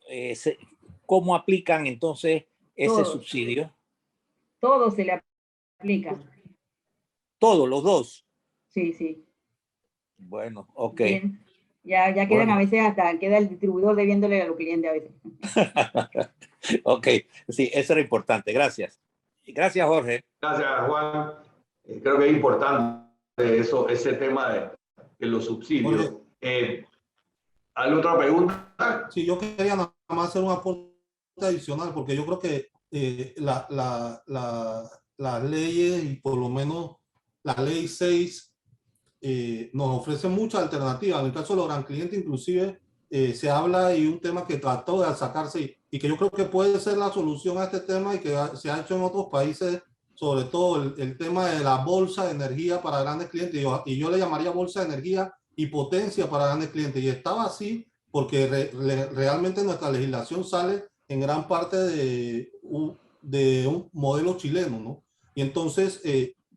¿Cómo aplican entonces ese subsidio? Todo se le aplica. ¿Todos, los dos? Sí, sí. Bueno, ok. Bien. Ya quedan bueno. A veces hasta queda el distribuidor debiéndole a los clientes a veces. Ok, sí, eso era importante. Gracias. Gracias, Jorge. Gracias, Juan. Creo que es importante ese tema de los subsidios. ¿Hay otra pregunta? Sí, yo quería nada más hacer un aporte adicional, porque yo creo que las leyes, y por lo menos la ley 6, nos ofrece muchas alternativas. En el caso de los gran clientes, inclusive, se habla, y un tema que trató de sacarse y que yo creo que puede ser la solución a este tema, y que se ha hecho en otros países, sobre todo el tema de la bolsa de energía para grandes clientes, y yo le llamaría bolsa de energía y potencia para grandes clientes. Y estaba así porque realmente nuestra legislación sale en gran parte de un modelo chileno, ¿no? Y entonces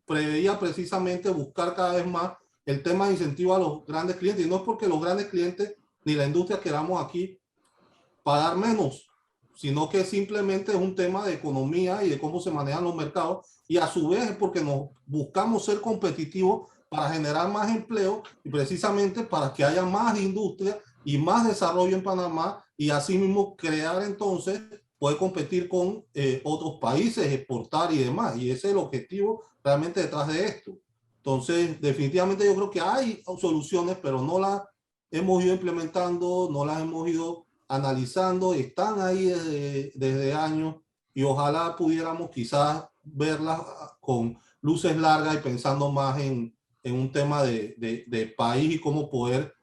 preveía precisamente buscar cada vez más el tema de incentivo a los grandes clientes. Y no es porque los grandes clientes ni la industria queramos aquí pagar menos, sino que simplemente es un tema de economía y de cómo se manejan los mercados, y a su vez es porque nos buscamos ser competitivos para generar más empleo, y precisamente para que haya más industria y más desarrollo en Panamá, y asimismo crear entonces, poder competir con otros países, exportar y demás. Y ese es el objetivo realmente detrás de esto. Entonces, definitivamente yo creo que hay soluciones, pero no las hemos ido implementando, no las hemos ido analizando, están ahí desde años, y ojalá pudiéramos quizás verlas con luces largas y pensando más en un tema de país y cómo poder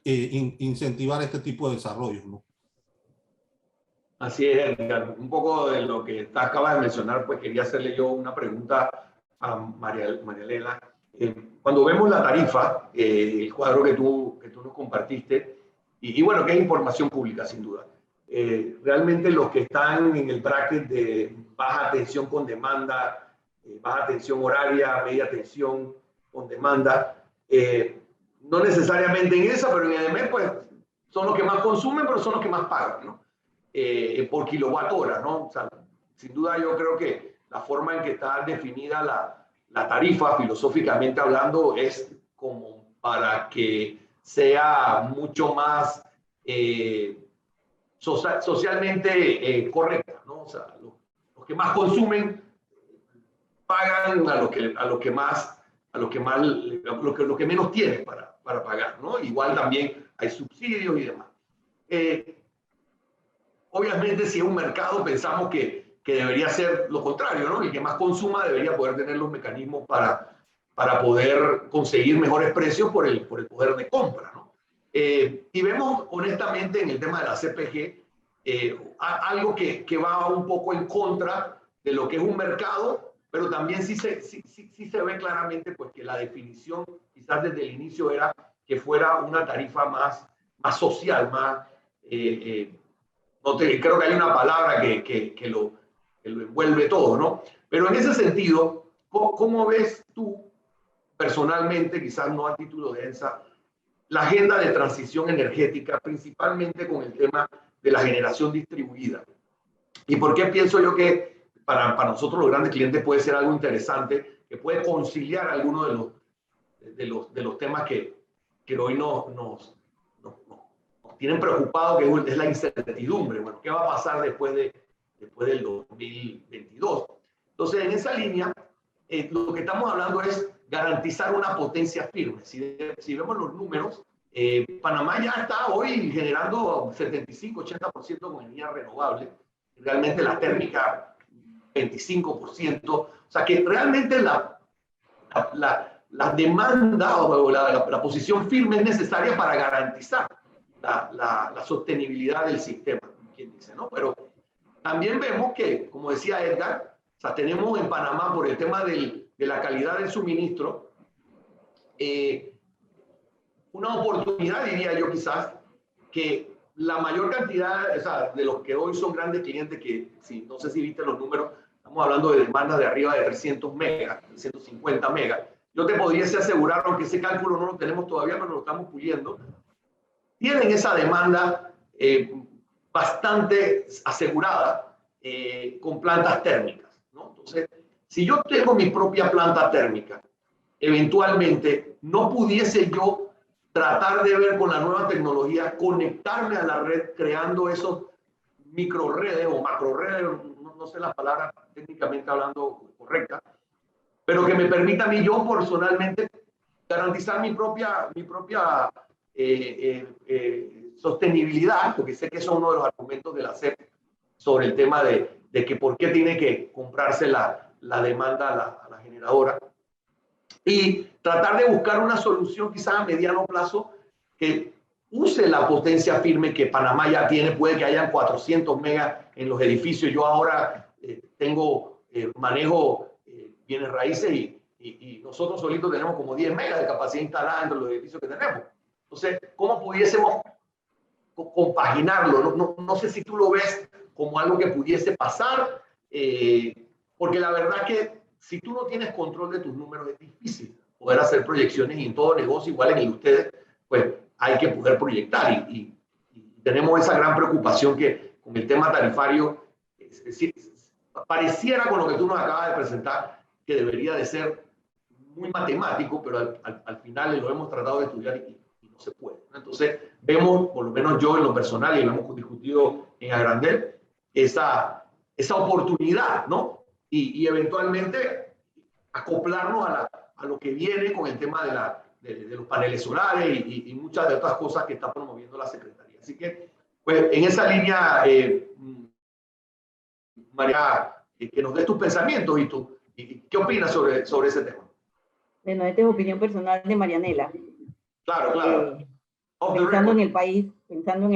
incentivar este tipo de desarrollo, ¿no? Así es, Edgar. Un poco de lo que acabas de mencionar, pues quería hacerle yo una pregunta a María Elena. Cuando vemos la tarifa, el cuadro que tú nos compartiste, y bueno, que es información pública sin duda, realmente los que están en el bracket de baja tensión con demanda, baja tensión horaria, media tensión con demanda, no necesariamente en esa, pero en EDM, pues son los que más consumen, pero son los que más pagan, ¿no? Por kilowatt hora, ¿no? O sea, sin duda yo creo que la forma en que está definida la tarifa, filosóficamente hablando, es como para que sea mucho más socialmente correcta, ¿no? O sea, los que más consumen pagan a lo que menos tienen para pagar, ¿no? Igual también hay subsidios y demás. Obviamente, si es un mercado, pensamos que debería ser lo contrario, ¿no? El que más consuma debería poder tener los mecanismos para poder conseguir mejores precios por el poder de compra, ¿no? Y vemos, honestamente, en el tema de la CPG, algo que va un poco en contra de lo que es un mercado, pero también sí se ve claramente pues, que la definición, quizás desde el inicio, era que fuera una tarifa más social, más... creo que hay una palabra que lo envuelve todo, ¿no? Pero en ese sentido, ¿cómo ves tú personalmente, quizás no a título de ENSA, la agenda de transición energética, principalmente con el tema de la generación distribuida? ¿Y por qué pienso yo que para nosotros los grandes clientes puede ser algo interesante, que puede conciliar algunos de los temas que hoy nos tienen preocupado, que es la incertidumbre? Bueno, ¿qué va a pasar después del 2022? Entonces, en esa línea, lo que estamos hablando es garantizar una potencia firme. Si vemos los números, Panamá ya está hoy generando 75-80% con energía renovable, realmente la térmica 25%, o sea que realmente la demanda o la posición firme es necesaria para garantizar la sostenibilidad del sistema, quien dice, ¿no? Pero también vemos que, como decía Edgar, o sea, tenemos en Panamá, por el tema de la calidad del suministro, una oportunidad, diría yo quizás, que la mayor cantidad, o sea, de los que hoy son grandes clientes, que no sé si viste los números, estamos hablando de demandas de arriba de 300 megas, 350 megas. Yo te podría asegurar, aunque ese cálculo no lo tenemos todavía, pero lo estamos puliendo, tienen esa demanda bastante asegurada con plantas térmicas, ¿no? Entonces, si yo tengo mi propia planta térmica, eventualmente no pudiese yo tratar de ver con la nueva tecnología, conectarme a la red creando esos microredes o macroredes, no sé la palabra técnicamente hablando correcta, pero que me permita a mí yo personalmente garantizar mi propia sostenibilidad, porque sé que eso es uno de los argumentos de la CEP sobre el tema de que por qué tiene que comprarse la demanda a la generadora, y tratar de buscar una solución quizás a mediano plazo que use la potencia firme que Panamá ya tiene. Puede que hayan 400 megas en los edificios. Yo ahora manejo bienes raíces y nosotros solitos tenemos como 10 megas de capacidad instalada entre los edificios que tenemos. Entonces, ¿cómo pudiésemos compaginarlo? No sé si tú lo ves como algo que pudiese pasar, porque la verdad es que si tú no tienes control de tus números, es difícil poder hacer proyecciones, y en todo negocio, igual en el de ustedes, pues hay que poder proyectar, y tenemos esa gran preocupación que con el tema tarifario, pareciera con lo que tú nos acabas de presentar, que debería de ser muy matemático, pero al final lo hemos tratado de estudiar y no se puede. Entonces, vemos, por lo menos yo en lo personal, y lo hemos discutido en Agrandel, esa oportunidad, ¿no? Y eventualmente acoplarnos a lo que viene con el tema de los paneles solares y muchas de otras cosas que está promoviendo la Secretaría. Así que, pues, en esa línea, María, que nos des tus pensamientos y qué opinas sobre ese tema. Bueno, esta es opinión personal de Marianela. Claro, claro. Pensando en el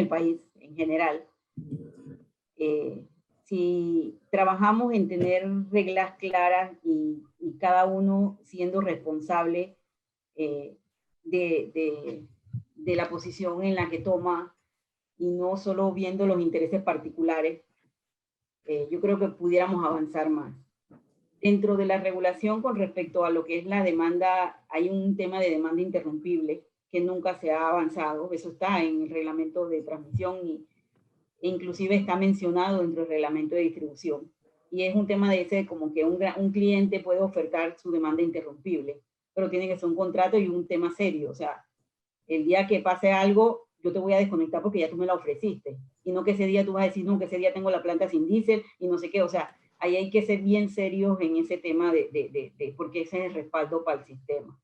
país en general, si trabajamos en tener reglas claras y cada uno siendo responsable de la posición en la que toma y no solo viendo los intereses particulares, yo creo que pudiéramos avanzar más. Dentro de la regulación con respecto a lo que es la demanda, hay un tema de demanda interrumpible que nunca se ha avanzado. Eso está en el reglamento de transmisión e inclusive está mencionado dentro del reglamento de distribución. Y es un tema de ese, como que un cliente puede ofertar su demanda interrumpible, pero tiene que ser un contrato y un tema serio. O sea, el día que pase algo, yo te voy a desconectar porque ya tú me la ofreciste. Y no que ese día tú vas a decir, no, que ese día tengo la planta sin diésel y no sé qué. O sea, ahí hay que ser bien serios en ese tema porque ese es el respaldo para el sistema.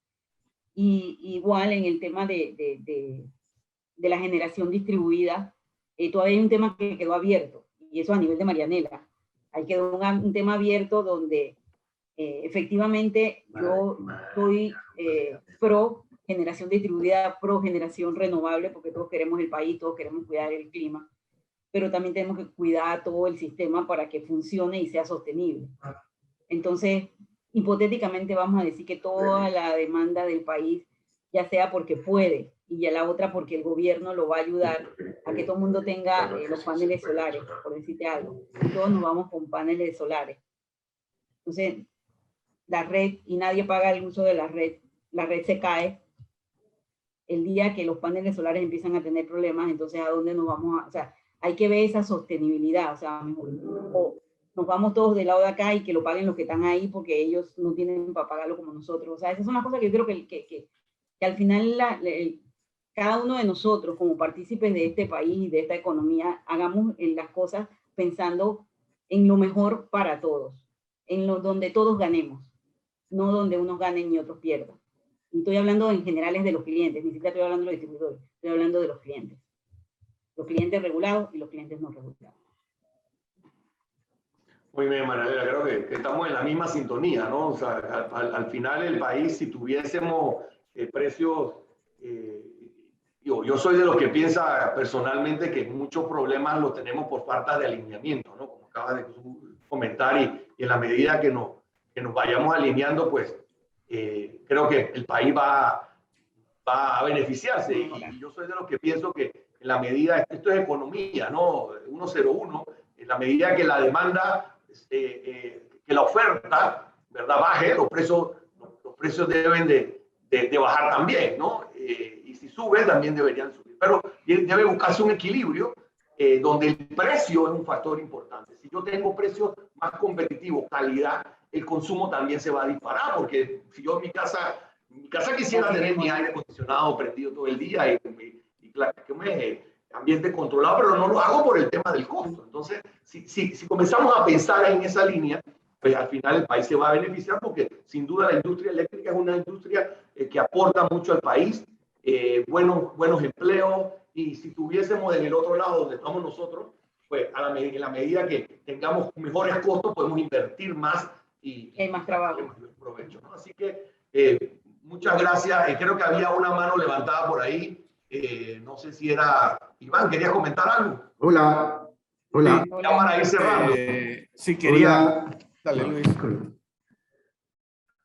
Y igual en el tema de la generación distribuida, todavía hay un tema que quedó abierto, y eso a nivel de Marianela. Ahí quedó un tema abierto donde efectivamente yo soy pro generación distribuida, pro generación renovable, porque todos queremos el país, todos queremos cuidar el clima, pero también tenemos que cuidar todo el sistema para que funcione y sea sostenible. Entonces, hipotéticamente vamos a decir que toda la demanda del país, ya sea porque puede, y ya la otra porque el gobierno lo va a ayudar a que todo el mundo tenga los paneles solares, por decirte algo. Y todos nos vamos con paneles solares. Entonces, la red, y nadie paga el uso de la red se cae. El día que los paneles solares empiezan a tener problemas, entonces ¿a dónde nos vamos a...? O sea, hay que ver esa sostenibilidad, o sea, mejor, o nos vamos todos del lado de acá y que lo paguen los que están ahí porque ellos no tienen para pagarlo como nosotros. O sea, esas son las cosas que yo creo que al final cada uno de nosotros como partícipes de este país y de esta economía, hagamos las cosas pensando en lo mejor para todos, donde todos ganemos, no donde unos ganen y otros pierdan. Y estoy hablando en generales de los clientes, ni siquiera estoy hablando de los distribuidores, estoy hablando de los clientes. Los clientes regulados y los clientes no regulados. Muy bien, Manuela, creo que estamos en la misma sintonía, ¿no? O sea, al final el país, si tuviésemos precios, yo soy de los que piensa personalmente que muchos problemas los tenemos por falta de alineamiento, ¿no? Como acabas de comentar, y en la medida que nos vayamos alineando, pues creo que el país va a beneficiarse. Y yo soy de los que pienso que en la medida, esto es economía, ¿no? 101, en la medida que la demanda, que la oferta, ¿verdad?, baje, los precios deben de bajar también, ¿no? Y si suben, también deberían subir. Pero debe buscarse un equilibrio donde el precio es un factor importante. Si yo tengo precios más competitivos, calidad, el consumo también se va a disparar, porque si yo en mi casa quisiera tener mi aire acondicionado prendido todo el día y ambiente controlado, pero no lo hago por el tema del costo. Entonces, si comenzamos a pensar en esa línea, pues al final el país se va a beneficiar, porque sin duda la industria eléctrica es una industria que aporta mucho al país, buenos empleos, y si tuviésemos en el otro lado donde estamos nosotros, pues en la medida que tengamos mejores costos, podemos invertir más y hay más trabajo. Provecho, ¿no? Así que muchas gracias. Creo que había una mano levantada por ahí. No sé si era Iván, ¿querías comentar algo? Hola. Sí, ya para ir cerrando. Sí, quería... Hola. Dale, Luis.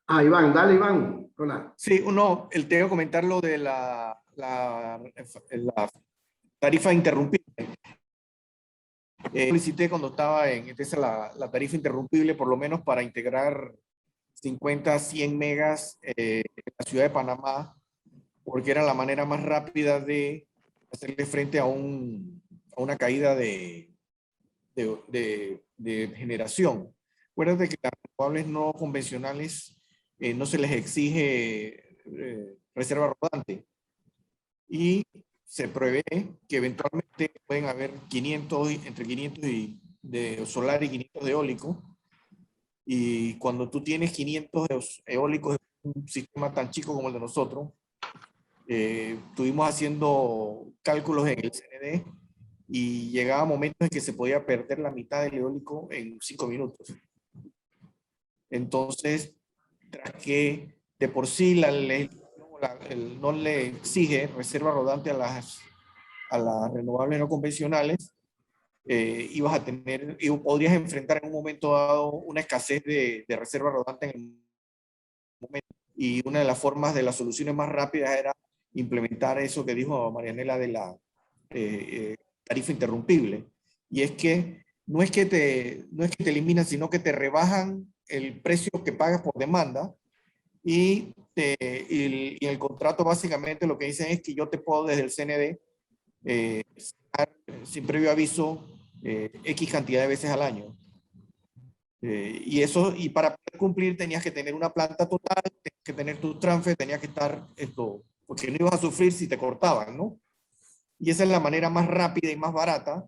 Iván, dale, Iván. Hola. Sí, el tengo que comentar lo de la tarifa interrumpible. Solicité cuando estaba en la tarifa interrumpible, por lo menos para integrar 50, 100 megas en la ciudad de Panamá, porque era la manera más rápida de hacerle frente a una caída de generación. Acuérdate que las renovables no convencionales no se les exige reserva rodante. y se prevé que eventualmente pueden haber 500, entre 500 de solar y 500 de eólico. Y cuando tú tienes 500 eólicos en un sistema tan chico como el de nosotros, estuvimos haciendo cálculos en el CND y llegaba momentos en que se podía perder la mitad del eólico en 5 minutos. Entonces, tras que de por sí la ley no le exige reserva rodante a las renovables no convencionales, ibas a tener, y podrías enfrentar en un momento dado una escasez de reserva rodante en el momento. Y una de las formas de las soluciones más rápidas era implementar eso que dijo Marianela de la tarifa interrumpible. Y es que no es que te eliminan, sino que te rebajan el precio que pagas por demanda y el contrato básicamente lo que dicen es que yo te puedo desde el CND sin previo aviso X cantidad de veces al año. Y para poder cumplir tenías que tener una planta total, tenías que tener tu transfer, tenías que estar porque no ibas a sufrir si te cortaban, ¿no? Y esa es la manera más rápida y más barata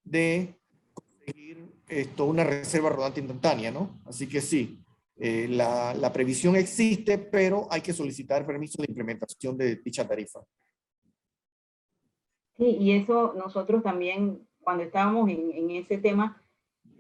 de conseguir una reserva rodante instantánea, ¿no? Así que sí, la previsión existe, pero hay que solicitar permiso de implementación de dicha tarifa. Sí, y eso nosotros también, cuando estábamos en ese tema,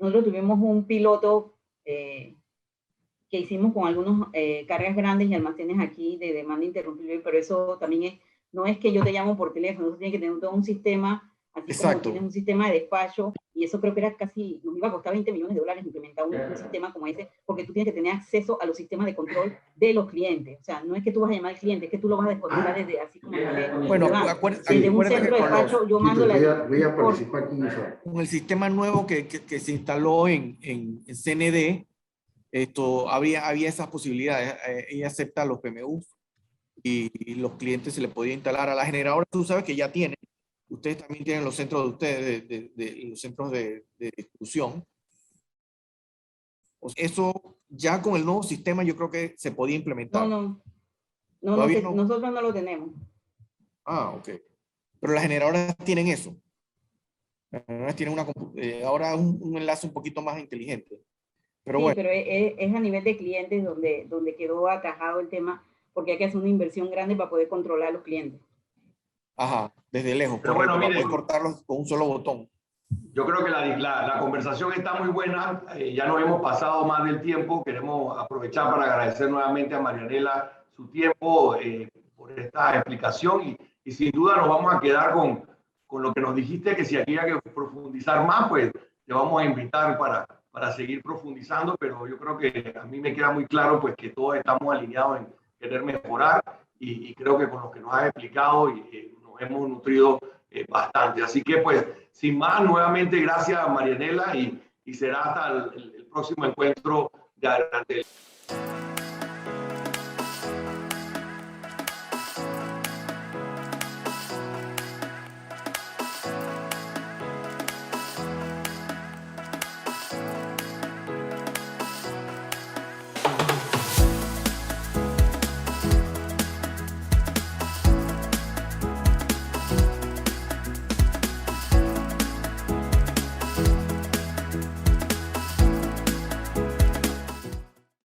nosotros tuvimos un piloto que hicimos con algunos cargas grandes y almacenes aquí de demanda interrumpible, pero eso también no es que yo te llamo por teléfono, eso tiene que tener todo un sistema, así Exacto. como tienes un sistema de despacho, y eso creo que era casi, nos iba a costar $20 millones implementar un sistema como ese, porque tú tienes que tener acceso a los sistemas de control de los clientes. O sea, no es que tú vas a llamar al cliente, es que tú lo vas a desconectar desde así como bueno, desde un centro de despacho, yo mando voy a participar aquí. Con el sistema nuevo que se instaló en CND, había esas posibilidades. Ella acepta los PMUs y los clientes se les podía instalar a la generadora. Tú sabes que ya tienen. Ustedes también tienen los centros de ustedes, los centros de distribución. O sea, eso ya con el nuevo sistema yo creo que se podía implementar. No, ¿Todavía no? nosotros no lo tenemos. Ah, ok. Pero las generadoras tienen eso. Las generadoras tienen ahora un enlace un poquito más inteligente. Pero sí, bueno. pero es a nivel de clientes donde quedó atajado el tema, porque hay que hacer una inversión grande para poder controlar a los clientes. Ajá, desde lejos. Pero bueno, para miren, poder cortarlos con un solo botón. Yo creo que la conversación está muy buena. Ya nos hemos pasado más del tiempo. Queremos aprovechar para agradecer nuevamente a Marianela su tiempo por esta explicación y sin duda nos vamos a quedar con lo que nos dijiste, que si aquí hay que profundizar más, pues te vamos a invitar para seguir profundizando, pero yo creo que a mí me queda muy claro pues que todos estamos alineados en querer mejorar y creo que con lo que nos has explicado nos hemos nutrido bastante. Así que pues sin más, nuevamente gracias Marianela y será hasta el próximo encuentro de Agrandel.